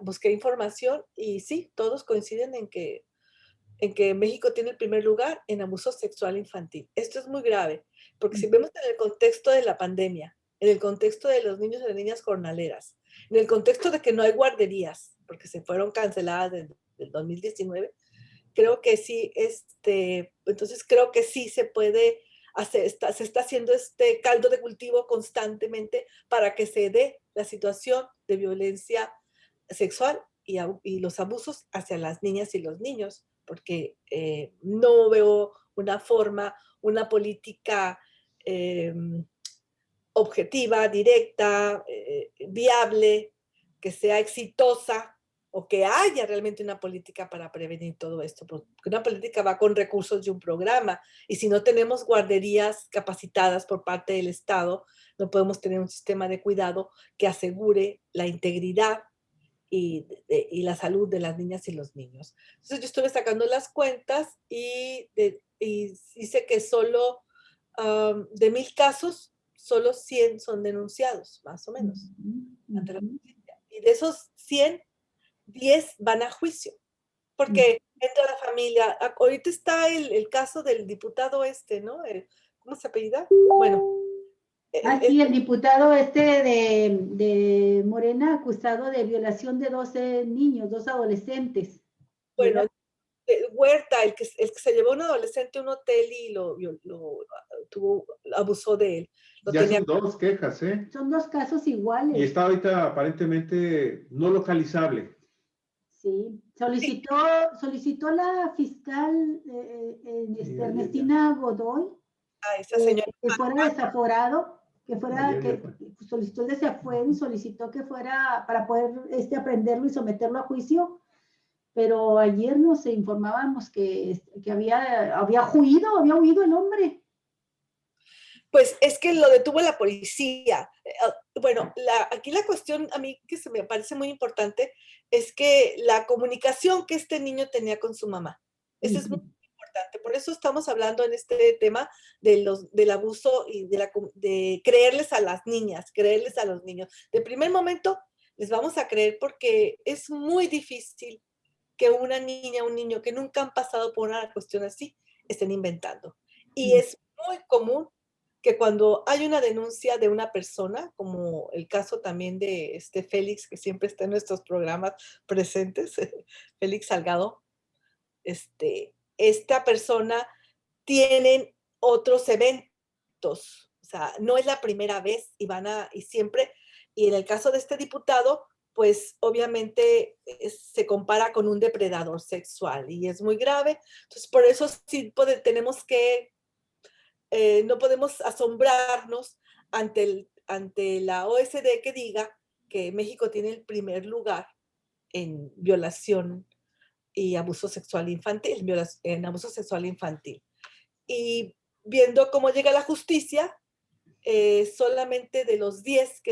busqué información y sí, todos coinciden en que México tiene el primer lugar en abuso sexual infantil. Esto es muy grave, porque si vemos en el contexto de la pandemia, en el contexto de los niños y las niñas jornaleras, en el contexto de que no hay guarderías, porque se fueron canceladas desde el 2019, creo que sí, entonces creo que sí se puede hacer, se está haciendo este caldo de cultivo constantemente para que se dé la situación de violencia sexual y los abusos hacia las niñas y los niños, porque no veo una forma, una política objetiva, directa, viable, que sea exitosa o que haya realmente una política para prevenir todo esto, porque una política va con recursos de un programa y si no tenemos guarderías capacitadas por parte del Estado, no podemos tener un sistema de cuidado que asegure la integridad y la salud de las niñas y los niños. Entonces yo estuve sacando las cuentas y dice que solo de 1000 casos, solo 100 son denunciados, más o menos, ante la justicia. Y de esos 100, 10 van a juicio, porque entra la familia. Ahorita está el caso del diputado ¿no? ¿Cómo se apellida? Bueno. Sí, el diputado de Morena acusado de violación de 12 niños, 2 adolescentes. Bueno, Huerta, el que se llevó a un adolescente a un hotel y abusó de él. Son 2 quejas, ¿eh? Son 2 casos iguales. Y está ahorita aparentemente no localizable. Sí, solicitó la fiscal Ernestina Godoy esa señora que fuera desaforado, que solicitó el desafuero y solicitó que fuera para poder aprenderlo y someterlo a juicio. Pero ayer nos informábamos que había huido el hombre. Pues es que lo detuvo la policía. Bueno, aquí la cuestión a mí que se me parece muy importante es que la comunicación que este niño tenía con su mamá. Eso es muy importante. Por eso estamos hablando en este tema del abuso y de creerles a las niñas, creerles a los niños. De primer momento les vamos a creer porque es muy difícil que una niña o un niño que nunca han pasado por una cuestión así estén inventando. Y es muy común que cuando hay una denuncia de una persona, como el caso también de Félix, que siempre está en nuestros programas presentes, Félix Salgado, esta persona tienen otros eventos, o sea, no es la primera vez y siempre, y en el caso de este diputado, pues obviamente se compara con un depredador sexual y es muy grave. Entonces, por eso sí tenemos que, no podemos asombrarnos ante la OSD que diga que México tiene el primer lugar en violación y abuso sexual infantil, en abuso sexual infantil. Y viendo cómo llega la justicia, solamente de los 10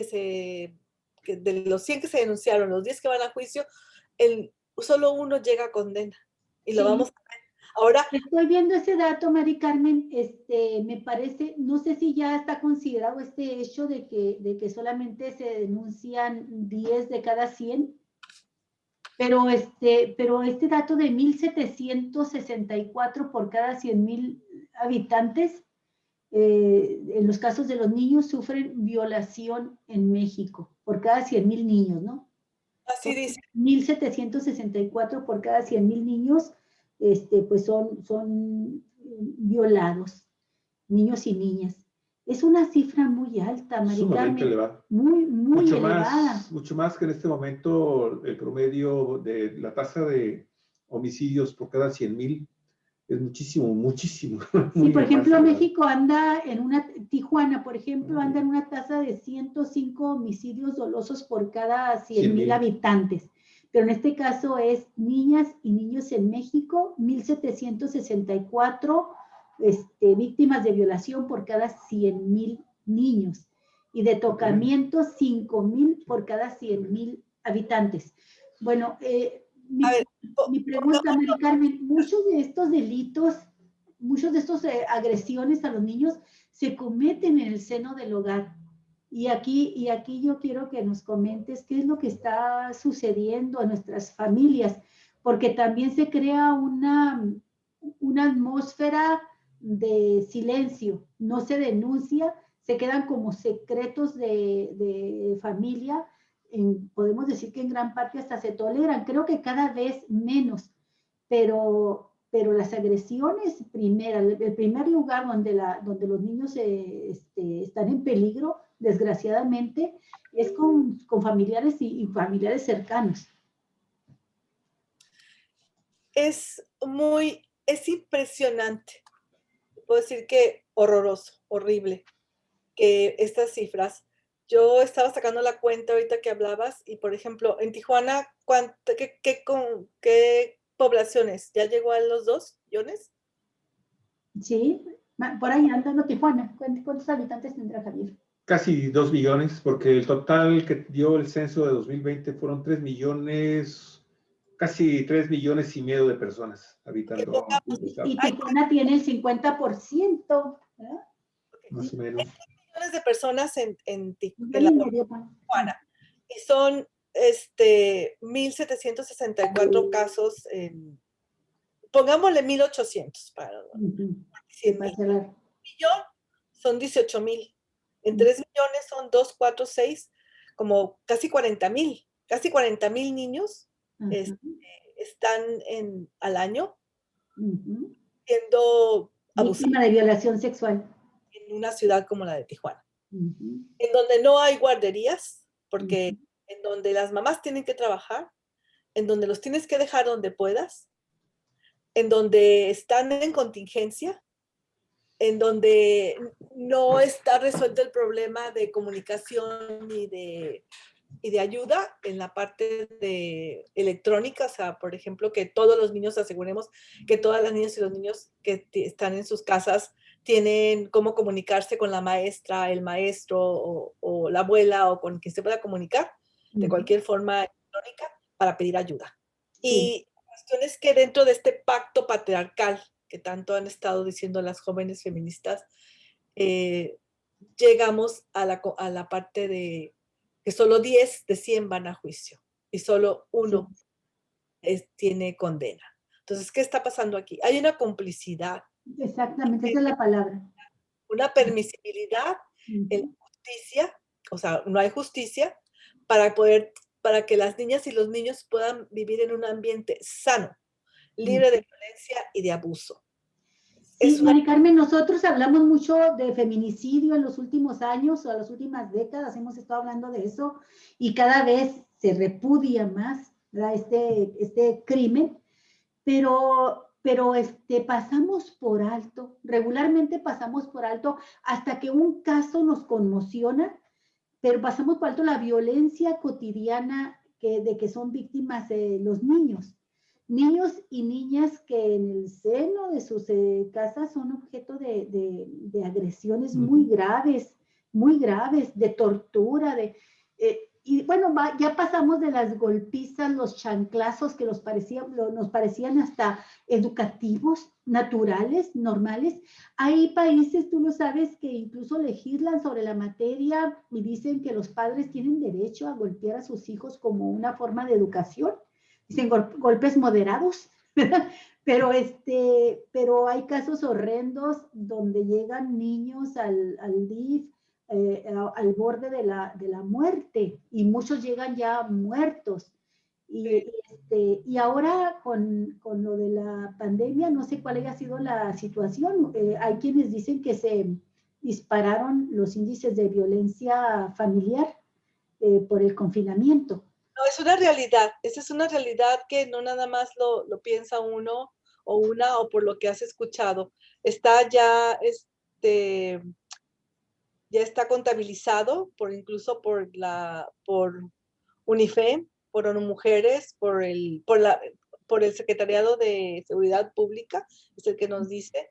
de los 100 que se denunciaron, los 10 que van a juicio, solo uno llega a condena. Y lo vamos a ver. Ahora, estoy viendo ese dato, Mari Carmen, me parece, no sé si ya está considerado este hecho de que solamente se denuncian 10 de cada 100, pero este dato de 1,764 por cada 100,000 habitantes, en los casos de los niños sufren violación en México, por cada 100,000 niños, ¿no? así dice. 1,764 por cada 100,000 niños, pues son violados, niños y niñas. Es una cifra muy alta, Mari Sumamente Carmen. elevada. Muy Mucho elevada. mucho más que en este momento el promedio de la tasa de homicidios por cada 100,000 es muchísimo, muchísimo. Sí, por ejemplo, más México anda Tijuana, por ejemplo, anda en una tasa de 105 homicidios dolosos por cada 100,000 habitantes. Pero en este caso es niñas y niños en México, 1,764 víctimas de violación por cada 100,000 niños. Y de tocamiento, 5,000 por cada 100,000 habitantes. Bueno, mi pregunta, Mari Carmen, muchos de estos delitos, muchos de estos agresiones a los niños se cometen en el seno del hogar. Y aquí yo quiero que nos comentes qué es lo que está sucediendo a nuestras familias, porque también se crea una atmósfera de silencio, no se denuncia, se quedan como secretos de familia. Podemos decir que en gran parte hasta se toleran, creo que cada vez menos, pero las agresiones el primer lugar donde los niños están en peligro, desgraciadamente, es con familiares y familiares cercanos. Es impresionante. Puedo decir que horroroso, horrible, que estas cifras. Yo estaba sacando la cuenta ahorita que hablabas y, por ejemplo, en Tijuana, ¿qué poblaciones? ¿Ya llegó a los 2 millones? Sí, por ahí andando Tijuana. ¿Cuántos habitantes tendrá, Javier? Casi 2 millones, porque el total que dio el censo de 2020 fueron 3 millones, casi 3 millones y medio de personas habitando el estado. Y Tijuana tiene el 50%, ¿verdad? Más o menos. 3 millones de personas en Tijuana. Y son 1,764 casos, pongámosle 1,800 para 100,000. Un millón son 18,000. En 3 millones son 2, 4, 6, como casi 40,000. Casi 40,000 niños están al año siendo víctima de violación sexual en una ciudad como la de Tijuana, en donde no hay guarderías, porque en donde las mamás tienen que trabajar, en donde los tienes que dejar donde puedas, en donde están en contingencia, en donde no está resuelto el problema de comunicación y de ayuda en la parte de electrónica. O sea, por ejemplo, que todos los niños, aseguremos que todas las niñas y los niños que están en sus casas tienen cómo comunicarse con la maestra, el maestro o la abuela o con quien se pueda comunicar de cualquier forma electrónica para pedir ayuda. Y la cuestión es que dentro de este pacto patriarcal que tanto han estado diciendo las jóvenes feministas, llegamos a la parte de que solo 10 de 100 van a juicio y solo uno tiene condena. Entonces, ¿qué está pasando aquí? Hay una complicidad. Exactamente, esa es la palabra. Una permisibilidad en justicia, o sea, no hay justicia para que las niñas y los niños puedan vivir en un ambiente sano, libre de violencia y de abuso. Sí, Mari Carmen, nosotros hablamos mucho de feminicidio en los últimos años o en las últimas décadas, hemos estado hablando de eso y cada vez se repudia más, ¿verdad? este crimen, pero pasamos por alto, regularmente pasamos por alto hasta que un caso nos conmociona, pero pasamos por alto la violencia cotidiana de que son víctimas los niños. Niños y niñas que en el seno de sus casas son objeto de agresiones muy graves, de tortura, y bueno, ya pasamos de las golpizas, los chanclazos que nos parecían hasta educativos, naturales, normales. Hay países, tú lo sabes, que incluso legislan sobre la materia y dicen que los padres tienen derecho a golpear a sus hijos como una forma de educación. Dicen golpes moderados, pero hay casos horrendos donde llegan niños al DIF, al borde de la muerte, y muchos llegan ya muertos. Y ahora con lo de la pandemia, no sé cuál haya sido la situación. Hay quienes dicen que se dispararon los índices de violencia familiar por el confinamiento. No, es una realidad. Esa es una realidad que no nada más lo piensa uno o una o por lo que has escuchado. Está ya, ya está contabilizado incluso por UNIFEM, por ONU Mujeres, por el Secretariado de Seguridad Pública, es el que nos dice,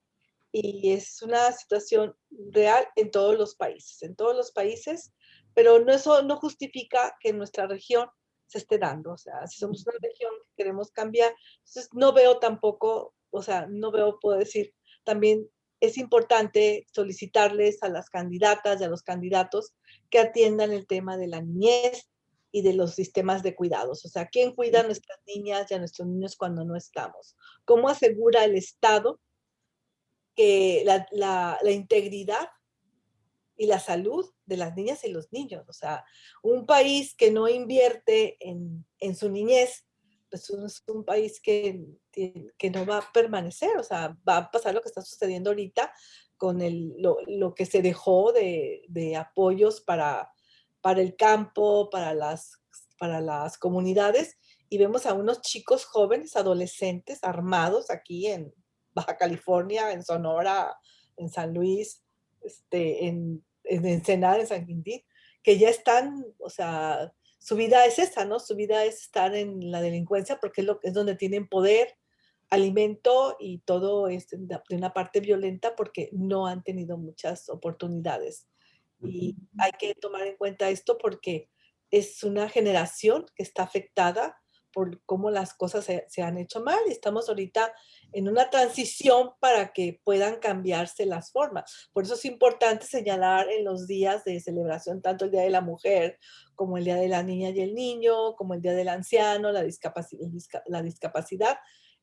y es una situación real en todos los países, pero eso no justifica que en nuestra región se esté dando. O sea, si somos una región que queremos cambiar, entonces no veo tampoco, puedo decir, también es importante solicitarles a las candidatas y a los candidatos que atiendan el tema de la niñez y de los sistemas de cuidados. O sea, ¿quién cuida a nuestras niñas y a nuestros niños cuando no estamos? ¿Cómo asegura el Estado que la integridad y la salud de las niñas y los niños? O sea, un país que no invierte en su niñez, pues es un país que no va a permanecer. O sea, va a pasar lo que está sucediendo ahorita con lo que se dejó de apoyos para el campo, para las comunidades, y vemos a unos chicos jóvenes, adolescentes, armados aquí en Baja California, en Sonora, en San Luis, en Ensenada, en San Quintín, que ya están, o sea, su vida es esa, ¿no? Su vida es estar en la delincuencia porque es donde tienen poder, alimento, y todo es de una parte violenta porque no han tenido muchas oportunidades. Y hay que tomar en cuenta esto porque es una generación que está afectada por cómo las cosas se han hecho mal, y estamos ahorita en una transición para que puedan cambiarse las formas. Por eso es importante señalar en los días de celebración, tanto el Día de la Mujer, como el Día de la Niña y el Niño, como el Día del Anciano, la discapacidad,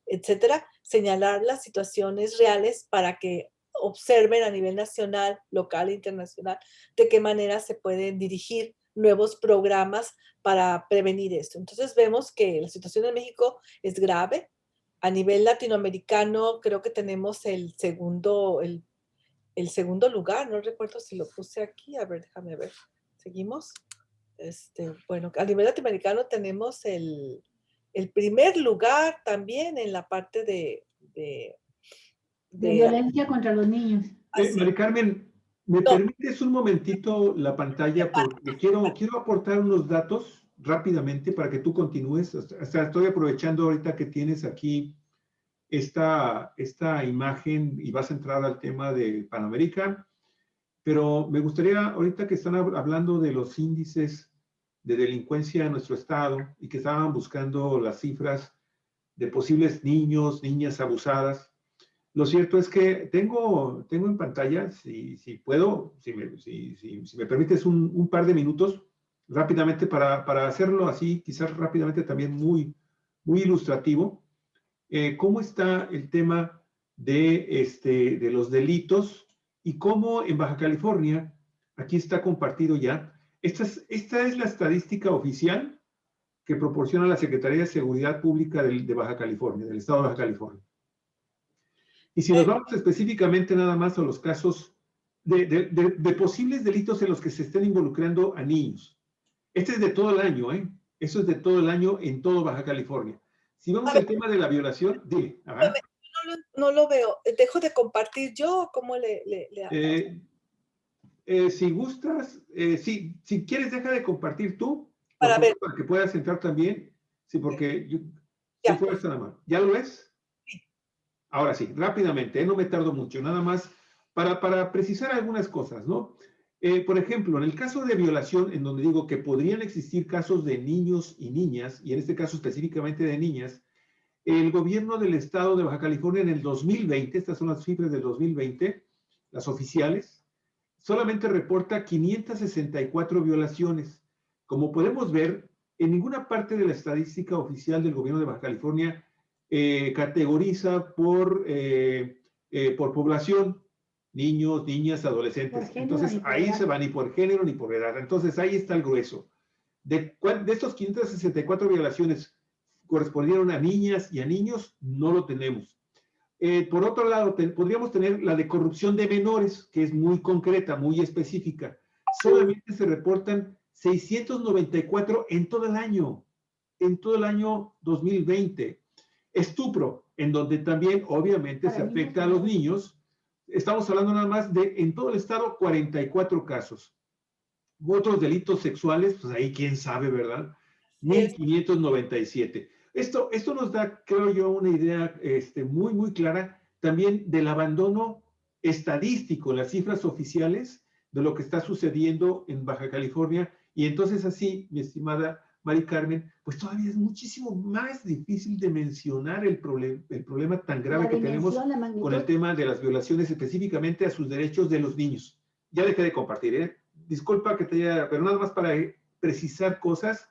etcétera, señalar las situaciones reales para que observen a nivel nacional, local e internacional de qué manera se pueden dirigir nuevos programas para prevenir esto. Entonces vemos que la situación en México es grave. A nivel latinoamericano creo que tenemos el segundo lugar. No recuerdo si lo puse aquí. A ver, déjame ver. Seguimos. Bueno, a nivel latinoamericano tenemos el primer lugar también en la parte de violencia contra los niños. Mari Carmen, ¿me permites un momentito la pantalla? Porque quiero aportar unos datos rápidamente para que tú continúes. Estoy aprovechando ahorita que tienes aquí esta imagen y vas a entrar al tema de Panamérica, pero me gustaría, ahorita que están hablando de los índices de delincuencia en nuestro estado y que estaban buscando las cifras de posibles niños, niñas abusadas, lo cierto es que tengo en pantalla, si puedo, si me permites un par de minutos rápidamente para hacerlo así, quizás rápidamente también muy ilustrativo, cómo está el tema de los delitos y cómo en Baja California, aquí está compartido ya, esta es la estadística oficial que proporciona la Secretaría de Seguridad Pública de Baja California, del estado de Baja California. Y si nos vamos específicamente nada más a los casos de posibles delitos en los que se estén involucrando a niños. Este es de todo el año, ¿eh? Eso es de todo el año en todo Baja California. Si vamos al tema de la violación, dile. No lo veo. ¿Dejo de compartir yo? ¿Cómo si gustas, si quieres, deja de compartir tú Para ver. Para que puedas entrar también. Sí, porque yo, Ya. si fueras tan amable. ¿Ya lo es? Sí. Ahora sí, rápidamente, no me tardo mucho, nada más para precisar algunas cosas, ¿no? Por ejemplo, en el caso de violación, en donde digo que podrían existir casos de niños y niñas, y en este caso específicamente de niñas, el gobierno del estado de Baja California en el 2020, estas son las cifras del 2020, las oficiales, solamente reporta 564 violaciones. Como podemos ver, en ninguna parte de la estadística oficial del gobierno de Baja California categoriza por población, niños, niñas, adolescentes. Entonces, ahí se va ni por género ni por edad. Entonces, ahí está el grueso. De estos 564 violaciones correspondieron a niñas y a niños, no lo tenemos. Por otro lado, podríamos tener la de corrupción de menores, que es muy concreta, muy específica. Solamente se reportan 694 en todo el año 2020. Estupro, en donde también obviamente se afecta a los niños. Estamos hablando nada más de, en todo el estado, 44 casos. Otros delitos sexuales, pues ahí quién sabe, ¿verdad? 1597. Esto nos da, creo yo, una idea muy, muy clara también del abandono estadístico, las cifras oficiales de lo que está sucediendo en Baja California. Y entonces así, mi estimada Mari Carmen, pues todavía es muchísimo más difícil de mencionar el problema tan grave que tenemos con el tema de las violaciones, específicamente a sus derechos de los niños. Ya dejé de compartir, ¿eh? Disculpa que te haya, pero nada más para precisar cosas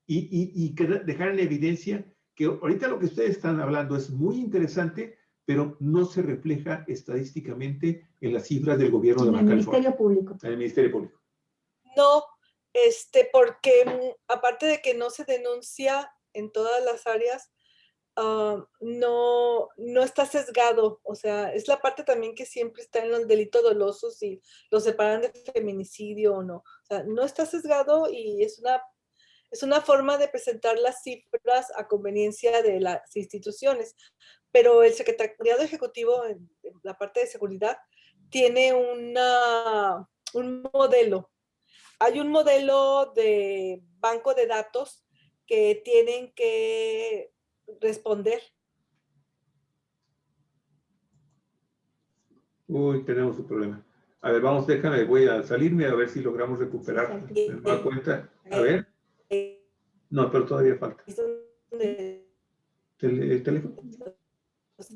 y dejar en evidencia que ahorita lo que ustedes están hablando es muy interesante, pero no se refleja estadísticamente en las cifras del gobierno de Baja California. En el Ministerio Público. En el Ministerio Público. No, porque aparte de que no se denuncia en todas las áreas, no está sesgado. O sea, es la parte también que siempre está en los delitos dolosos y los separan de feminicidio o no. O sea, no está sesgado y es una forma de presentar las cifras a conveniencia de las instituciones. Pero el Secretariado Ejecutivo, en la parte de seguridad, tiene un modelo. Hay un modelo de banco de datos que tienen que responder. Uy, tenemos un problema. A ver, déjame, voy a salirme a ver si logramos recuperar. ¿Me da cuenta? A ver. No, pero todavía falta. ¿El teléfono?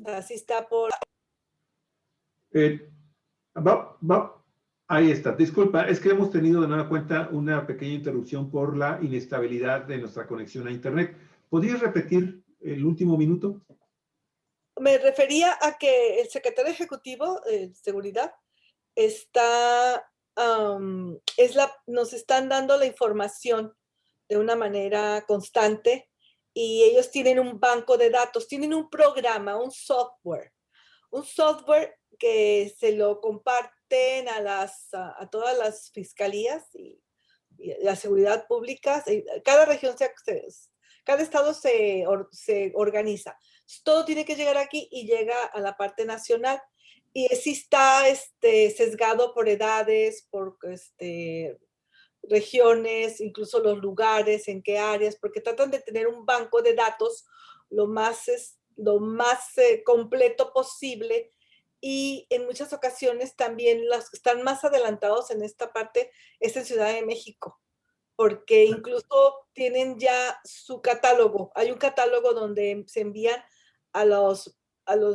Así está por... Ahí está. Disculpa, es que hemos tenido de nueva cuenta una pequeña interrupción por la inestabilidad de nuestra conexión a Internet. ¿Podrías repetir el último minuto? Me refería a que el secretario ejecutivo de seguridad nos están dando la información de una manera constante y ellos tienen un banco de datos, tienen un programa, un software que se lo comparten a todas las fiscalías y la seguridad pública. Cada región, cada estado se organiza. Todo tiene que llegar aquí y llega a la parte nacional. Y sí está sesgado por edades, por regiones, incluso los lugares, en qué áreas, porque tratan de tener un banco de datos lo más completo posible. Y en muchas ocasiones también los que están más adelantados en esta parte es en Ciudad de México, porque incluso tienen ya su catálogo. Hay un catálogo donde se envían a los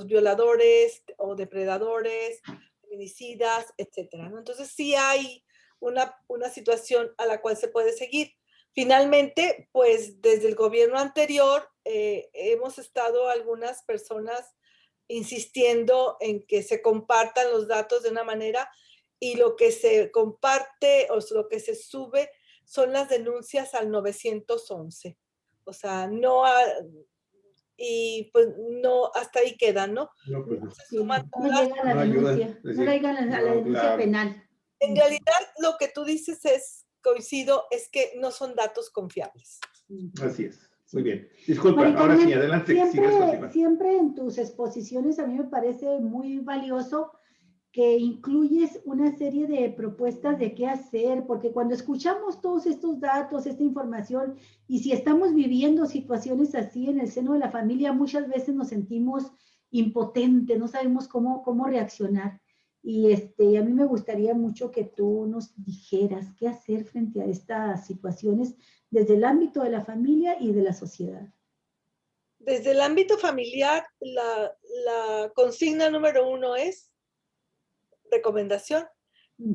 violadores o depredadores, feminicidas, etcétera, ¿no? Entonces sí hay una situación a la cual se puede seguir. Finalmente, pues desde el gobierno anterior hemos estado algunas personas insistiendo en que se compartan los datos de una manera, y lo que se comparte o lo que se sube son las denuncias al 911. O sea, y pues no, hasta ahí quedan, ¿no? No, pues, no llega a la denuncia, no llega a la denuncia penal. En realidad, lo que tú dices coincido, es que no son datos confiables. Así es. Muy bien. Disculpa, Mari Carmen, ahora sí, adelante. Siempre en tus exposiciones a mí me parece muy valioso que incluyes una serie de propuestas de qué hacer, porque cuando escuchamos todos estos datos, esta información, y si estamos viviendo situaciones así en el seno de la familia, muchas veces nos sentimos impotentes, no sabemos cómo reaccionar. Y a mí me gustaría mucho que tú nos dijeras qué hacer frente a estas situaciones desde el ámbito de la familia y de la sociedad. Desde el ámbito familiar, la consigna número 1 es recomendación.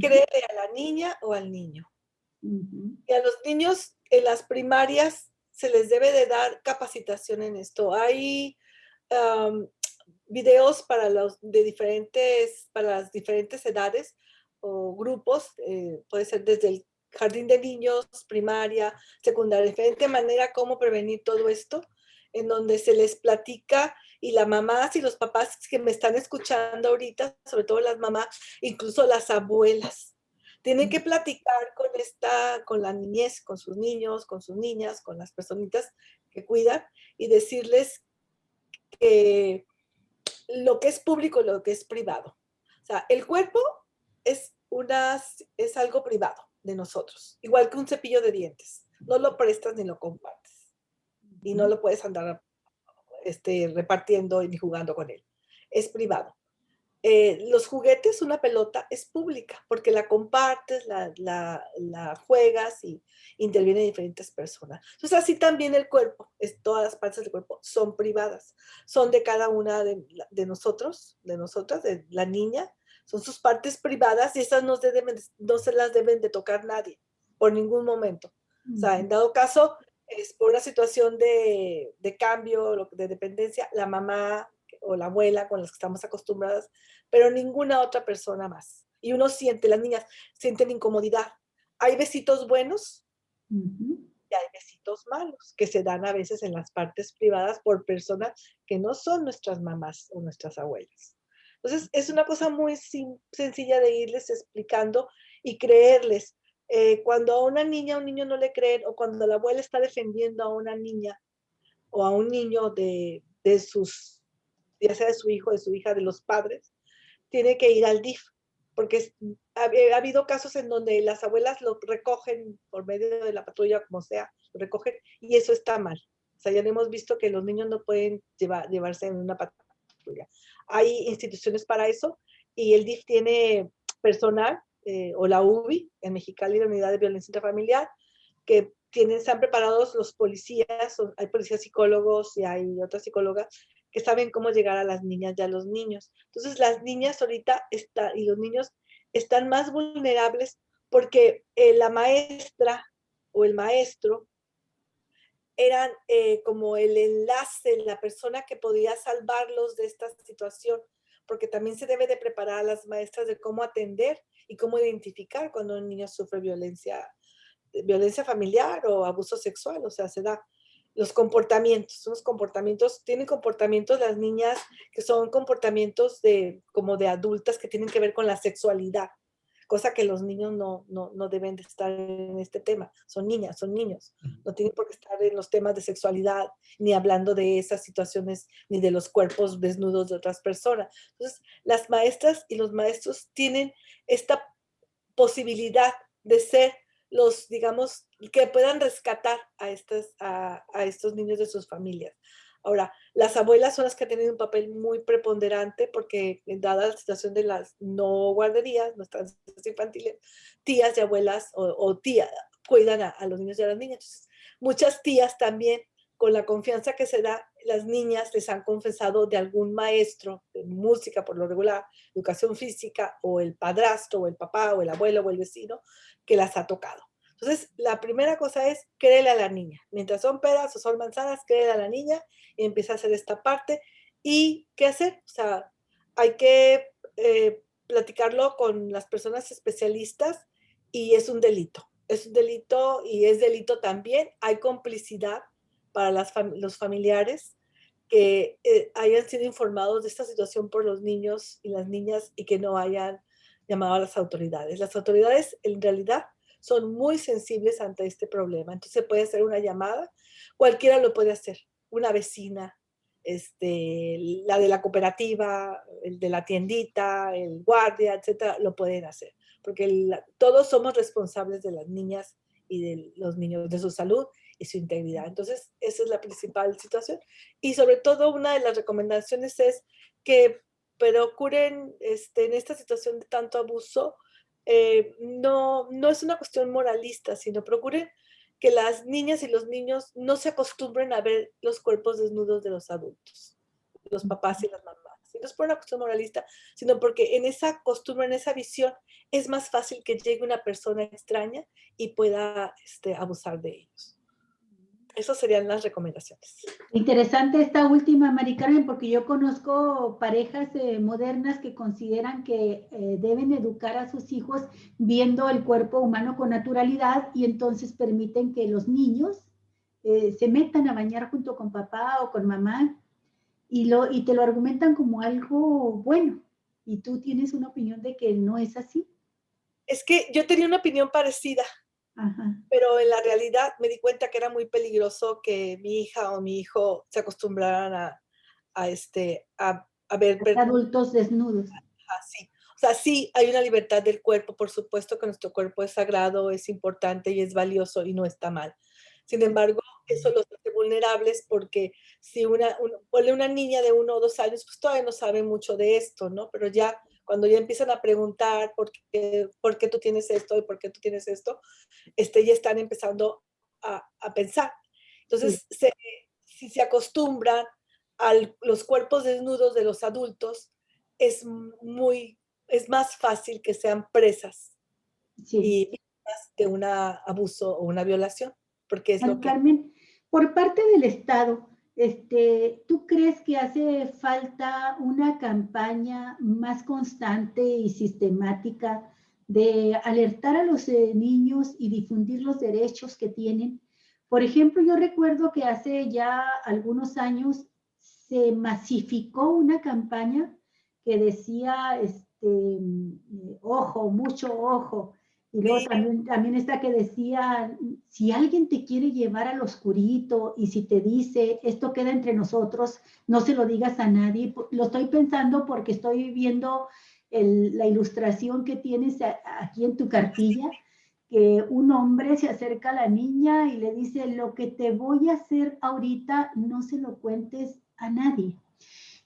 Créele a la niña o al niño. Y a los niños en las primarias se les debe de dar capacitación en esto. Hay videos para las diferentes edades o grupos, puede ser desde el jardín de niños, primaria, secundaria, de diferente manera cómo prevenir todo esto, en donde se les platica, y las mamás y los papás que me están escuchando ahorita, sobre todo las mamás, incluso las abuelas, tienen que platicar con la niñez, con sus niños, con sus niñas, con las personitas que cuidan, y decirles que lo que es público y lo que es privado. O sea, el cuerpo es algo privado de nosotros, igual que un cepillo de dientes. No lo prestas ni lo compartes. Y no lo puedes andar repartiendo ni jugando con él. Es privado. Los juguetes, una pelota, es pública porque la compartes, la juegas y intervienen diferentes personas. Entonces, así también el cuerpo, todas las partes del cuerpo son privadas, son de cada una de nosotros, de nosotras, de la niña, son sus partes privadas y esas no se las deben de tocar nadie, por ningún momento. O sea, en dado caso, es por una situación de cambio, de dependencia, la mamá o la abuela con las que estamos acostumbradas, pero ninguna otra persona más. Y uno siente, las niñas sienten incomodidad. Hay besitos buenos y hay besitos malos que se dan a veces en las partes privadas por personas que no son nuestras mamás o nuestras abuelas. Entonces, es una cosa muy sencilla de irles explicando y creerles. Cuando a una niña o un niño no le creen, o cuando la abuela está defendiendo a una niña o a un niño de sus, ya sea de su hijo, de su hija, de los padres, tiene que ir al DIF, porque ha habido casos en donde las abuelas lo recogen por medio de la patrulla, como sea, lo recogen, y eso está mal. O sea, ya hemos visto que los niños no pueden llevarse en una patrulla. Hay instituciones para eso, y el DIF tiene personal, o la UBI, en Mexicali, la Unidad de Violencia Intrafamiliar, que están preparados los policías, hay policías psicólogos y hay otras psicólogas que saben cómo llegar a las niñas y a los niños. Entonces, las niñas ahorita y los niños están más vulnerables porque la maestra o el maestro eran como el enlace, la persona que podía salvarlos de esta situación, porque también se debe de preparar a las maestras de cómo atender y cómo identificar cuando un niño sufre violencia familiar o abuso sexual. O sea, se da los comportamientos, tienen comportamientos las niñas que son comportamientos como de adultas que tienen que ver con la sexualidad, cosa que los niños no deben de estar en este tema. Son niñas, son niños, no tienen por qué estar en los temas de sexualidad, ni hablando de esas situaciones, ni de los cuerpos desnudos de otras personas. Entonces, las maestras y los maestros tienen esta posibilidad de ser los, digamos, que puedan rescatar a estos niños de sus familias. Ahora, las abuelas son las que tienen un papel muy preponderante porque, dada la situación de las no guarderías, no estancias infantiles, tías y abuelas o tías cuidan a los niños y a las niñas. Entonces, muchas tías también, con la confianza que se da, las niñas les han confesado de algún maestro de música, por lo regular, educación física, o el padrastro, o el papá, o el abuelo, o el vecino, que las ha tocado. Entonces, la primera cosa es créele a la niña. Mientras son peras o son manzanas, créele a la niña y empieza a hacer esta parte. ¿Y qué hacer? O sea, hay que platicarlo con las personas especialistas y es un delito. Es un delito y es delito también. Hay complicidad para los familiares que hayan sido informados de esta situación por los niños y las niñas y que no hayan llamado a las autoridades. Las autoridades en realidad son muy sensibles ante este problema. Entonces puede hacer una llamada, cualquiera lo puede hacer, una vecina, la de la cooperativa, el de la tiendita, el guardia, etcétera, lo pueden hacer. Porque todos somos responsables de las niñas y de los niños, de su salud y su integridad. Entonces, esa es la principal situación. Y sobre todo, una de las recomendaciones es que procuren, en esta situación de tanto abuso, no es una cuestión moralista, sino procuren que las niñas y los niños no se acostumbren a ver los cuerpos desnudos de los adultos, los papás y las mamás. Y no es por una cuestión moralista, sino porque en esa costumbre, en esa visión, es más fácil que llegue una persona extraña y pueda abusar de ellos. Esas serían las recomendaciones. Interesante esta última, Mari Carmen, porque yo conozco parejas modernas que consideran que deben educar a sus hijos viendo el cuerpo humano con naturalidad y entonces permiten que los niños se metan a bañar junto con papá o con mamá y te lo argumentan como algo bueno. Y tú tienes una opinión de que no es así. Es que yo tenía una opinión parecida. Ajá. Pero en la realidad me di cuenta que era muy peligroso que mi hija o mi hijo se acostumbraran a ver adultos desnudos. Así. O sea, sí, hay una libertad del cuerpo, por supuesto que nuestro cuerpo es sagrado, es importante y es valioso y no está mal. Sin embargo, eso los hace vulnerables porque si una niña de 1 o 2 años, pues todavía no sabe mucho de esto, ¿no? Pero ya cuando ya empiezan a preguntar por qué tú tienes esto y por qué tú tienes esto, ya están empezando a pensar. Entonces, si se acostumbran a los cuerpos desnudos de los adultos, es más fácil que sean presas y víctimas de un abuso o una violación, porque es lo que... Carmen, por parte del Estado, ¿tú crees que hace falta una campaña más constante y sistemática de alertar a los niños y difundir los derechos que tienen? Por ejemplo, yo recuerdo que hace ya algunos años se masificó una campaña que decía, ojo, mucho ojo. Y luego también está que decía, si alguien te quiere llevar al oscurito y si te dice, esto queda entre nosotros, no se lo digas a nadie. Lo estoy pensando porque estoy viendo la ilustración que tienes aquí en tu cartilla, que un hombre se acerca a la niña y le dice, lo que te voy a hacer ahorita, no se lo cuentes a nadie.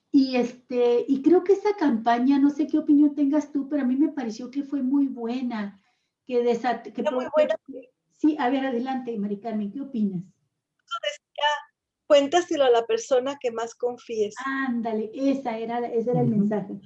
Y creo que esa campaña, no sé qué opinión tengas tú, pero a mí me pareció que fue muy buena. muy buena. Sí, a ver, adelante, Mari Carmen, ¿qué opinas? Cuéntaselo a la persona que más confíes. Ándale, ese era el mensaje.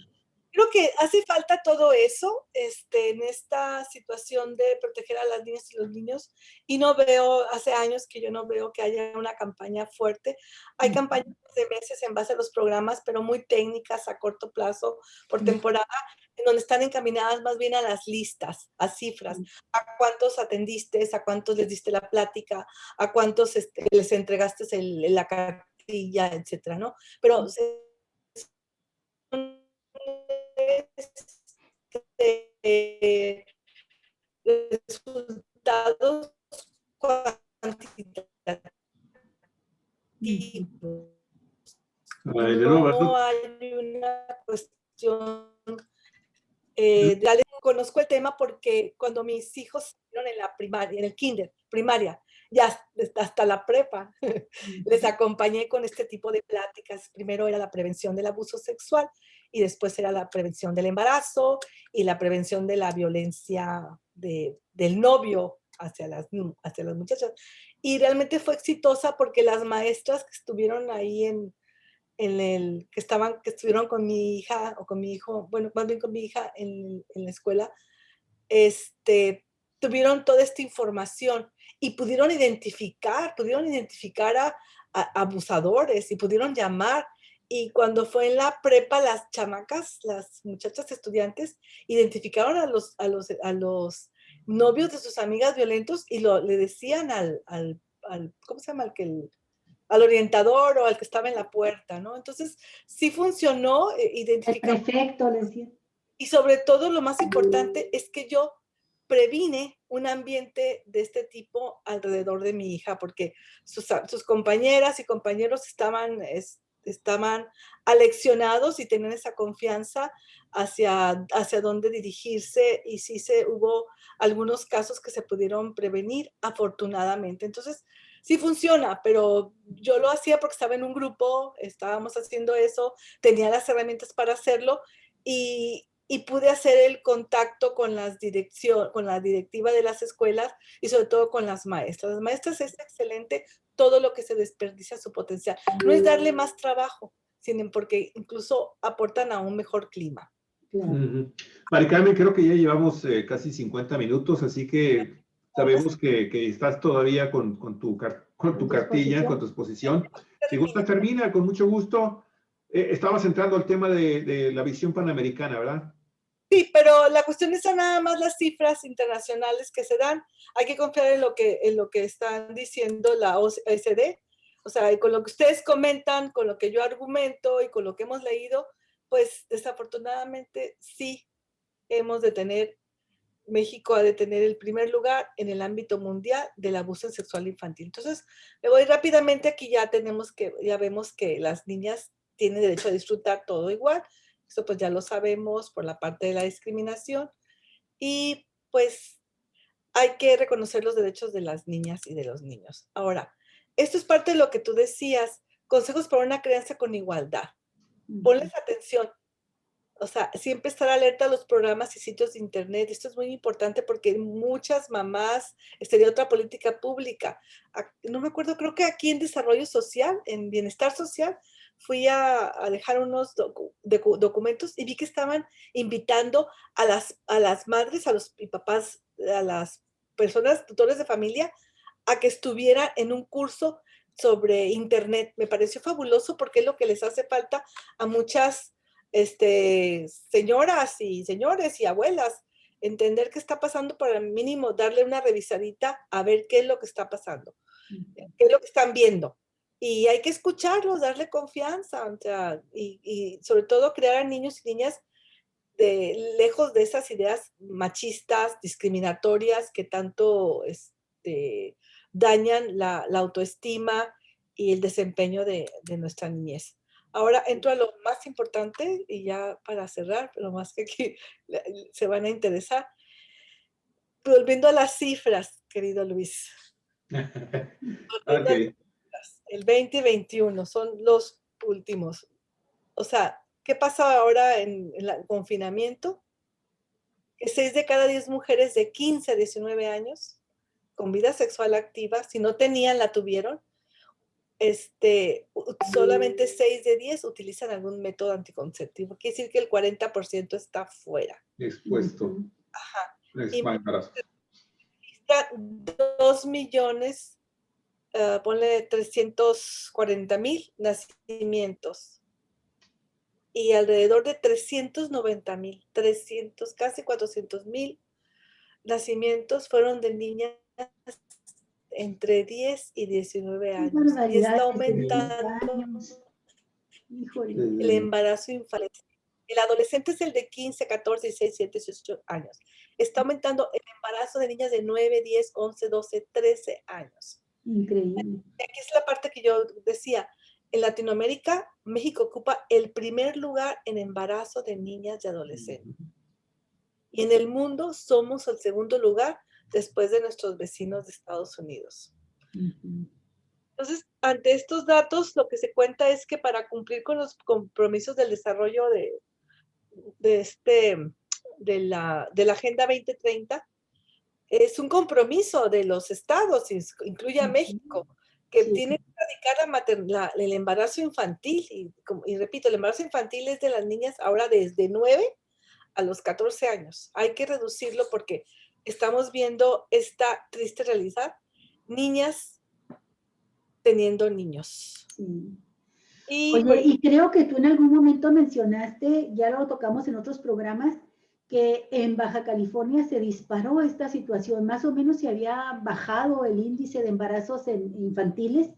Creo que hace falta todo eso en esta situación de proteger a las niñas y los niños, y no veo, hace años que yo no veo que haya una campaña fuerte. Hay campañas de meses en base a los programas, pero muy técnicas a corto plazo, por temporada, en donde están encaminadas más bien a las listas, a cifras, a cuántos atendiste, a cuántos les diste la plática, a cuántos les entregaste la cartilla, etcétera, ¿no? Pero resultados cuantitativos. No hay una cuestión conozco el tema porque cuando mis hijos estuvieron en la primaria, en el kinder, primaria, ya hasta la prepa, les acompañé con este tipo de pláticas. Primero era la prevención del abuso sexual y después era la prevención del embarazo y la prevención de la violencia del novio hacia las muchachas. Y realmente fue exitosa porque las maestras que estuvieron ahí que estuvieron con mi hija o con mi hijo, bueno, más bien con mi hija en la escuela, tuvieron toda esta información y pudieron identificar a abusadores y pudieron llamar. Y cuando fue en la prepa, las chamacas, las muchachas estudiantes, identificaron a los novios de sus amigas violentos y le decían al ¿cómo se llama? Al orientador o al que estaba en la puerta, ¿no? Entonces, sí funcionó identificar. El prefecto, le decía. Y sobre todo, lo más importante es que yo previne un ambiente de este tipo alrededor de mi hija, porque sus compañeras y compañeros estaban estaban aleccionados y tenían esa confianza hacia dónde dirigirse, y sí hubo algunos casos que se pudieron prevenir, afortunadamente. Entonces, sí funciona, pero yo lo hacía porque estaba en un grupo, estábamos haciendo eso, tenía las herramientas para hacerlo, y pude hacer el contacto con la directiva de las escuelas y sobre todo con las maestras. Las maestras es excelente todo lo que se desperdicia su potencial. No es darle más trabajo, sino porque incluso aportan a un mejor clima. Claro. Mari Carmen, creo que ya llevamos casi 50 minutos, así que sabemos que estás todavía con tu cartilla, con tu exposición. Si gustas, termina, con mucho gusto. Estabas entrando al tema de la visión panamericana, ¿verdad? Sí, pero la cuestión es nada más las cifras internacionales que se dan. Hay que confiar en lo que están diciendo la OECD. O sea, y con lo que ustedes comentan, con lo que yo argumento y con lo que hemos leído, pues desafortunadamente sí México ha de tener el primer lugar en el ámbito mundial del abuso sexual infantil. Entonces, me voy rápidamente. Aquí ya vemos que las niñas tienen derecho a disfrutar todo igual. Eso pues ya lo sabemos por la parte de la discriminación, y pues hay que reconocer los derechos de las niñas y de los niños. Ahora, esto es parte de lo que tú decías, consejos para una crianza con igualdad. Ponles atención. O sea, siempre estar alerta a los programas y sitios de internet. Esto es muy importante porque muchas mamás, sería otra política pública. No me acuerdo, creo que aquí en Desarrollo Social, en Bienestar Social, fui a dejar unos documentos y vi que estaban invitando a las madres, a los papás, a las personas, tutores de familia, a que estuvieran en un curso sobre internet. Me pareció fabuloso porque es lo que les hace falta a muchas señoras y señores y abuelas, entender qué está pasando, para al mínimo darle una revisadita a ver qué es lo que está pasando, qué es lo que están viendo. Y hay que escucharlos, darle confianza, o sea, y sobre todo crear a niños y niñas lejos de esas ideas machistas, discriminatorias, que tanto dañan la autoestima y el desempeño de nuestra niñez. Ahora entro a lo más importante, y ya para cerrar, lo más que aquí se van a interesar. Volviendo a las cifras, querido Luis. Okay. El 20 y 21 son los últimos. O sea, ¿qué pasa ahora en el confinamiento? Que 6 de cada 10 mujeres de 15 a 19 años con vida sexual activa, si no tenían, la tuvieron. Solamente 6 de 10 utilizan algún método anticonceptivo. Quiere decir que el 40% está fuera. Expuesto. Ajá. Es mal embarazo. 2 millones, ponle 340,000 nacimientos. Y alrededor de 390,000, casi 400,000 nacimientos fueron de niñas entre 10 y 19 años. Y está aumentando el embarazo infantil. El adolescente es el de 15, 14, 16, 17, 18 años. Está aumentando el embarazo de niñas de 9, 10, 11, 12, 13 años. Increíble. Aquí es la parte que yo decía. En Latinoamérica, México ocupa el primer lugar en embarazo de niñas y adolescentes. Y en el mundo somos el segundo lugar después de nuestros vecinos de Estados Unidos. Entonces, ante estos datos, lo que se cuenta es que para cumplir con los compromisos del desarrollo de la Agenda 2030, es un compromiso de los estados, incluye a México, que tiene que erradicar el embarazo infantil. Y repito, el embarazo infantil es de las niñas ahora desde 9 a los 14 años. Hay que reducirlo porque estamos viendo esta triste realidad. Niñas teniendo niños. Sí. Y, oye, y creo que tú en algún momento mencionaste, ya lo tocamos en otros programas, que en Baja California se disparó esta situación. Más o menos se había bajado el índice de embarazos infantiles,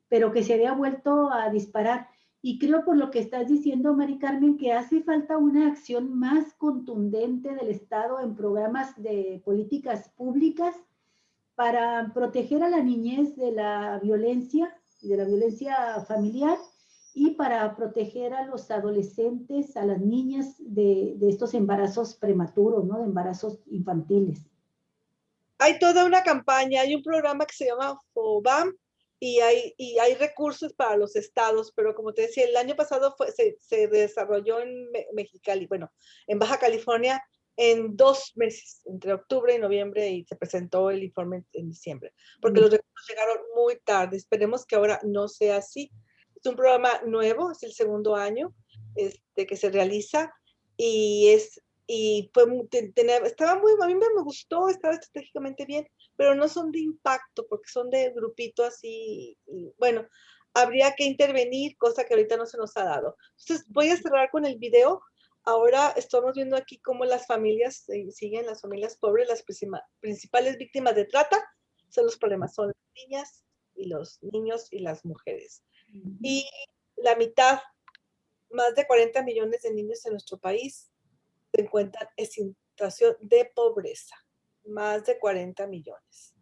pero que se había vuelto a disparar. Y creo por lo que estás diciendo, Mari Carmen, que hace falta una acción más contundente del Estado en programas de políticas públicas para proteger a la niñez de la violencia y de la violencia familiar, y para proteger a los adolescentes, a las niñas de estos embarazos prematuros, ¿no? De embarazos infantiles. Hay toda una campaña, hay un programa que se llama FOBAM y hay recursos para los estados, pero como te decía, el año pasado se desarrolló en Mexicali, bueno, en Baja California, en 2 meses, entre octubre y noviembre, y se presentó el informe en diciembre, porque los recursos llegaron muy tarde. Esperemos que ahora no sea así. Es un programa nuevo, es el segundo año que se realiza, y fue, estaba muy, a mí me gustó, estaba estratégicamente bien, pero no son de impacto, porque son de grupito así, y bueno, habría que intervenir, cosa que ahorita no se nos ha dado. Entonces, voy a cerrar con el video. Ahora estamos viendo aquí cómo las familias siguen, las familias pobres, las principales víctimas de trata son los problemas, son las niñas y los niños y las mujeres. Y la mitad, más de 40 millones de niños en nuestro país se encuentran en situación de pobreza, más de 40 millones.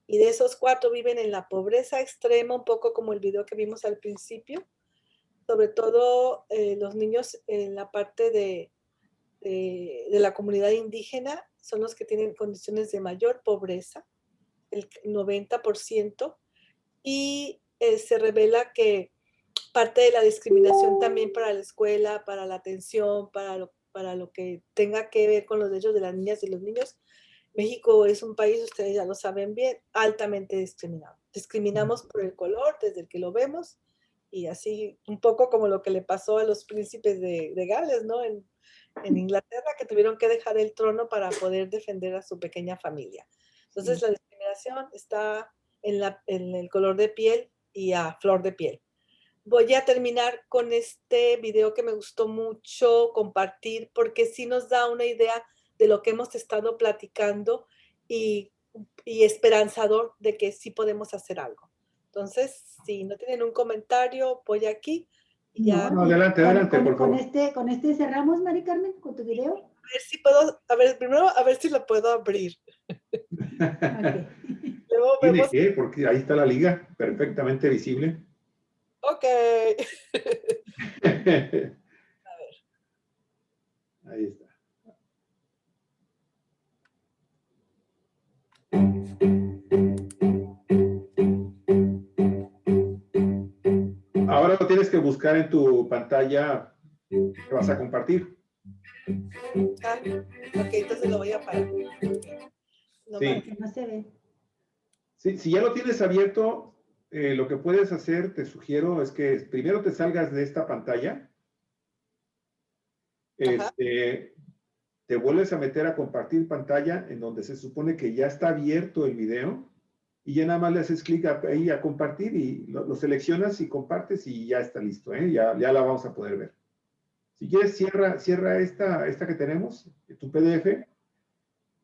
Y de esos 4 viven en la pobreza extrema, un poco como el video que vimos al principio, sobre todo los niños en la parte de la comunidad indígena son los que tienen condiciones de mayor pobreza, el 90%, y se revela que parte de la discriminación también para la escuela, para la atención, para lo que tenga que ver con los derechos de las niñas y los niños. México es un país, ustedes ya lo saben bien, altamente discriminado. Discriminamos por el color, desde el que lo vemos, y así un poco como lo que le pasó a los príncipes de Gales, ¿no? En Inglaterra, que tuvieron que dejar el trono para poder defender a su pequeña familia. Entonces, la discriminación está en el color de piel y a flor de piel. Voy a terminar con este video que me gustó mucho compartir, porque sí nos da una idea de lo que hemos estado platicando y esperanzador de que sí podemos hacer algo. Entonces, si no tienen un comentario, voy aquí y ya. No, adelante, por favor. Con este cerramos, Mari Carmen, con tu video. A ver si puedo, primero a ver si lo puedo abrir. Okay. Luego ¿Tiene vemos. que? Porque ahí está la liga, perfectamente visible. Ok. A ver. Ahí está. Ahora lo tienes que buscar en tu pantalla que vas a compartir. Ok, entonces lo voy a parar. No, Sí. Que no se ve. Sí, si ya lo tienes abierto, lo que puedes hacer, te sugiero, es que primero te salgas de esta pantalla. Te vuelves a meter a compartir pantalla en donde se supone que ya está abierto el video y ya nada más le haces clic ahí a compartir y lo seleccionas y compartes y ya está listo, ya la vamos a poder ver. Si quieres, cierra esta que tenemos, tu PDF,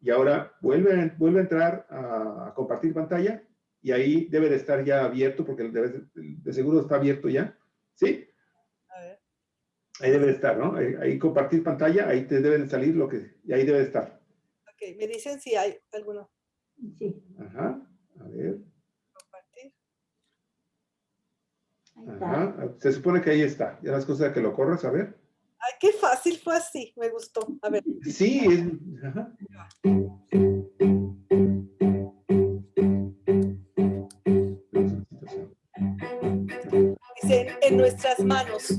y ahora vuelve a entrar a compartir pantalla y ahí debe de estar ya abierto porque de seguro está abierto ya, ¿sí? A ver. Ahí debe de estar, ¿no? Ahí compartir pantalla, ahí te debe de salir y ahí debe de estar. Ok, me dicen si hay alguno. Sí. Ajá, a ver. Compartir. Ahí está. Ajá, se supone que ahí está. Ya las cosas que lo corres, a ver. Ay, qué fácil fue así, me gustó. A ver. Sí, ajá. Dice, en nuestras manos.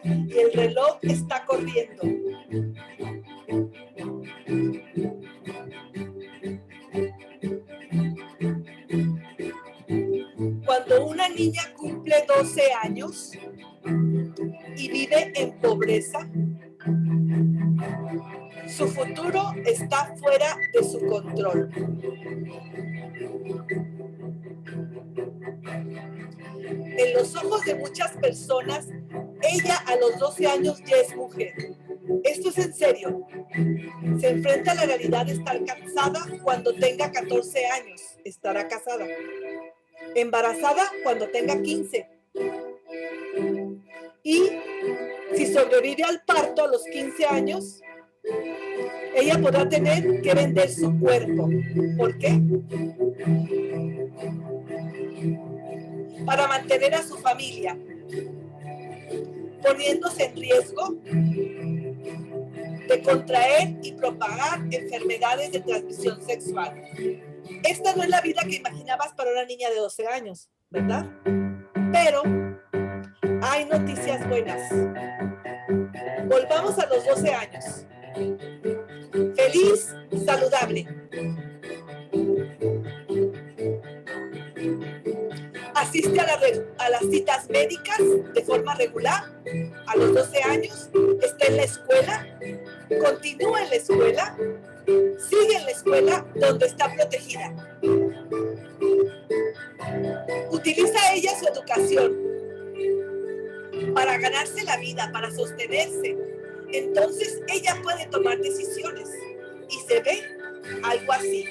Y el reloj está corriendo. Cuando una niña cumple 12 años y vive en pobreza, su futuro está fuera de su control. En los ojos de muchas personas, ella a los 12 años ya es mujer. Esto es en serio. Se enfrenta a la realidad de estar casada cuando tenga 14 años. Estará casada. Embarazada cuando tenga 15. Y si sobrevive al parto a los 15 años, ella podrá tener que vender su cuerpo. ¿Por qué? para mantener a su familia, poniéndose en riesgo de contraer y propagar enfermedades de transmisión sexual. Esta no es la vida que imaginabas para una niña de 12 años, ¿verdad? Pero hay noticias buenas. Volvamos a los 12 años. Feliz, saludable. Asiste a las citas médicas de forma regular a los 12 años, está en la escuela, continúa en la escuela, sigue en la escuela donde está protegida. Utiliza ella su educación para ganarse la vida, para sostenerse. Entonces ella puede tomar decisiones y se ve algo así.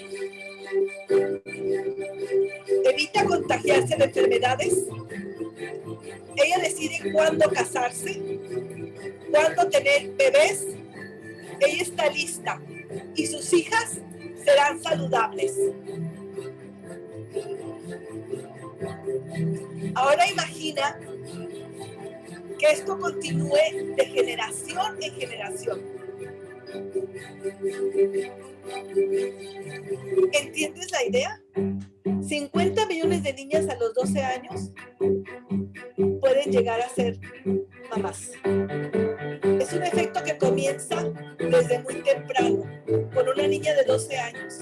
Evita contagiarse de enfermedades. Ella decide cuándo casarse, cuándo tener bebés. Ella está lista y sus hijas serán saludables. Ahora imagina que esto continúe de generación en generación. ¿Entiendes la idea? 50 millones de niñas a los 12 años pueden llegar a ser mamás. Es un efecto que comienza desde muy temprano, con una niña de 12 años.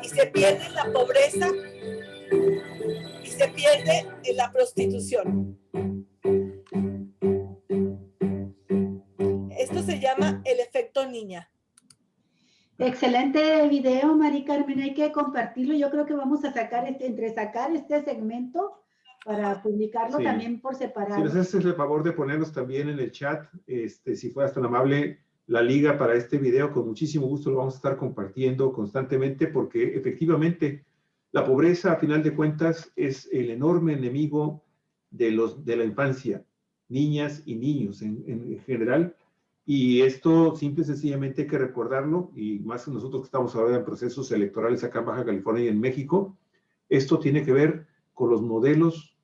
Y se pierde en la pobreza y se pierde en la prostitución. Esto se llama el efecto niña. Excelente video, Mari Carmen, hay que compartirlo. Yo creo que vamos a sacar este segmento para publicarlo también por separado. Si nos haces el favor de ponernos también en el chat, si fueras tan amable, la liga para este video, con muchísimo gusto lo vamos a estar compartiendo constantemente, porque efectivamente la pobreza, a final de cuentas, es el enorme enemigo de la infancia, niñas y niños en general. Y esto simple y sencillamente hay que recordarlo, y más nosotros que estamos ahora en procesos electorales acá en Baja California y en México, esto tiene que ver con los modelos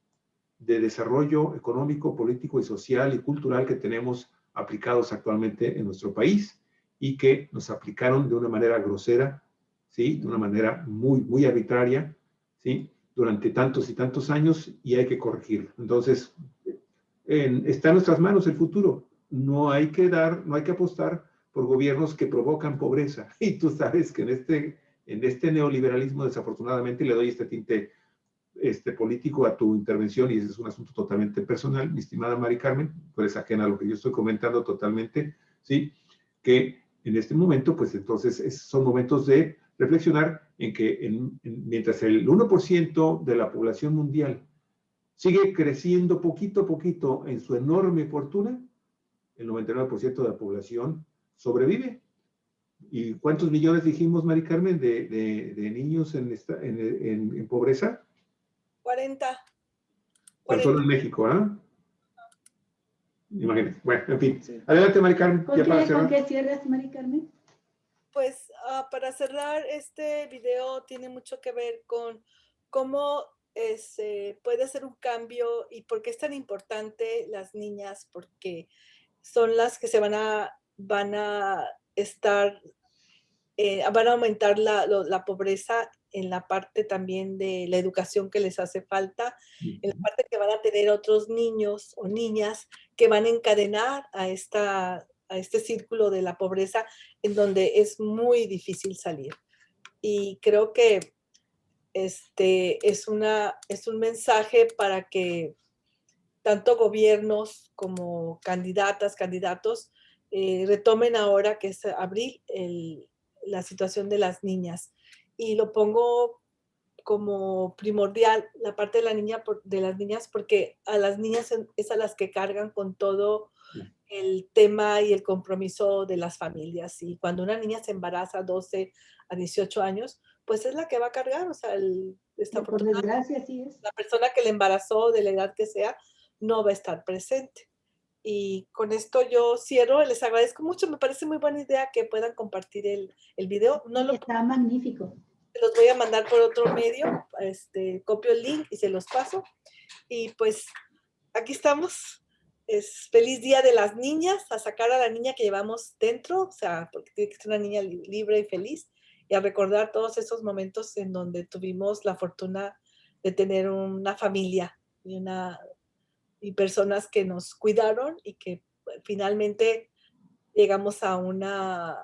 de desarrollo económico, político y social y cultural que tenemos aplicados actualmente en nuestro país y que nos aplicaron de una manera grosera, ¿sí? De una manera muy, muy arbitraria, ¿sí? Durante tantos y tantos años, y hay que corregirlo. Entonces, está en nuestras manos el futuro. No hay que apostar por gobiernos que provocan pobreza. Y tú sabes que en este neoliberalismo, desafortunadamente, le doy este tinte político a tu intervención, y ese es un asunto totalmente personal, mi estimada Mari Carmen, tú eres ajena a lo que yo estoy comentando totalmente, ¿sí? Que en este momento, pues entonces son momentos de reflexionar en que mientras el 1% de la población mundial sigue creciendo poquito a poquito en su enorme fortuna, el 99% de la población sobrevive. ¿Y cuántos millones dijimos, Mari Carmen, de niños en pobreza? 40. Pero solo en México, ¿ah? Imagínate. Bueno, en fin. Sí. Adelante, Mari Carmen. ¿Con qué cierras, Mari Carmen? Pues para cerrar, este video tiene mucho que ver con cómo puede ser un cambio y por qué es tan importante las niñas, porque son las que van a aumentar la pobreza en la parte también de la educación que les hace falta, en la parte que van a tener otros niños o niñas que van a encadenar a este círculo de la pobreza en donde es muy difícil salir. Y creo que es un mensaje para que tanto gobiernos como candidatos retomen ahora que es abril la situación de las niñas. Y lo pongo como primordial la parte de las niñas, porque a las niñas es a las que cargan con todo el tema y el compromiso de las familias. Y cuando una niña se embaraza a 12 a 18 años, pues es la que va a cargar, o sea, por desgracia, sí es. La persona que le embarazó, de la edad que sea, no va a estar presente. Y con esto yo cierro, les agradezco mucho, me parece muy buena idea que puedan compartir el video. Está magnífico. los voy a mandar por otro medio, copio el link y se los paso. Y pues aquí estamos. Es feliz Día de las Niñas, a sacar a la niña que llevamos dentro, o sea, porque tiene que ser una niña libre y feliz, y a recordar todos esos momentos en donde tuvimos la fortuna de tener una familia y personas que nos cuidaron y que finalmente llegamos a una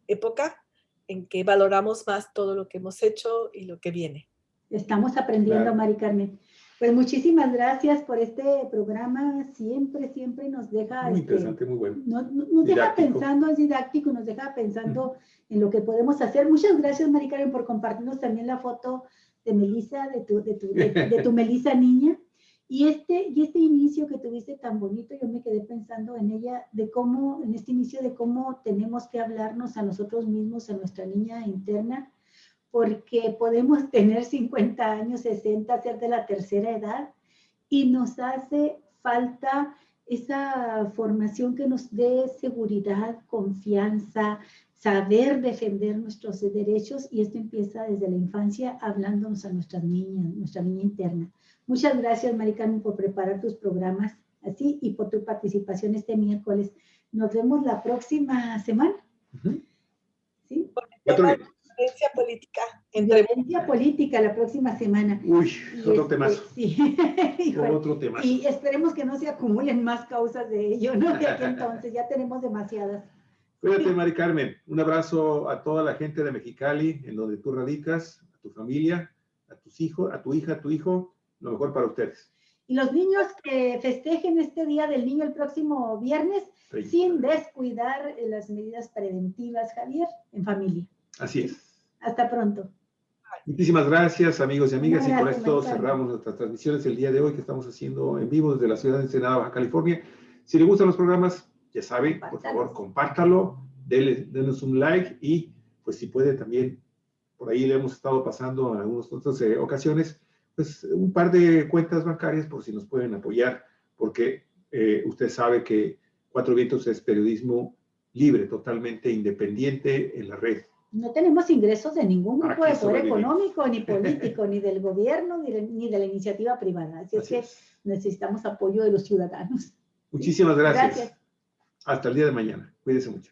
época en que valoramos más todo lo que hemos hecho y lo que viene. Estamos aprendiendo, claro. Mari Carmen. Pues muchísimas gracias por este programa. Siempre nos deja... Muy interesante, muy bueno. Nos deja pensando, es didáctico, nos deja pensando en lo que podemos hacer. Muchas gracias, Mari Carmen, por compartirnos también la foto de Melissa, de tu Melissa niña. Y este inicio que tuviste tan bonito, yo me quedé pensando en ella, en este inicio de cómo tenemos que hablarnos a nosotros mismos, a nuestra niña interna, porque podemos tener 50 años, 60, ser de la tercera edad, y nos hace falta esa formación que nos dé seguridad, confianza, saber defender nuestros derechos, y esto empieza desde la infancia hablándonos a nuestra niña interna. Muchas gracias, Mari Carmen, por preparar tus programas así y por tu participación este miércoles. Nos vemos la próxima semana. ¿Sí? Violencia política. Violencia política la próxima semana. Uy, otro temazo. Sí. Otro temazo. Y esperemos que no se acumulen más causas de ello, ¿no? De aquí entonces, ya tenemos demasiadas. Cuídate, Mari Carmen. Un abrazo a toda la gente de Mexicali, en donde tú radicas, a tu familia, a tus hijos, a tu hija, a tu hijo. Lo mejor para ustedes. Y los niños que festejen este Día del Niño el próximo viernes, 30. Sin descuidar las medidas preventivas, Javier, en familia. Así es. Hasta pronto. Muchísimas gracias, amigos y amigas, y con esto cerramos nuestras transmisiones el día de hoy que estamos haciendo en vivo desde la ciudad de Ensenada, Baja California. Si les gustan los programas, ya saben, por favor, compártalo, denos un like y, pues, si puede también, por ahí le hemos estado pasando en algunas otras ocasiones, pues, un par de cuentas bancarias por si nos pueden apoyar, porque usted sabe que Cuatro Vientos es periodismo libre, totalmente independiente en la red. No tenemos ingresos de ningún grupo de poder económico, ni político, ni del gobierno, ni de la iniciativa privada. Así es que necesitamos apoyo de los ciudadanos. Muchísimas gracias. Hasta el día de mañana. Cuídense mucho.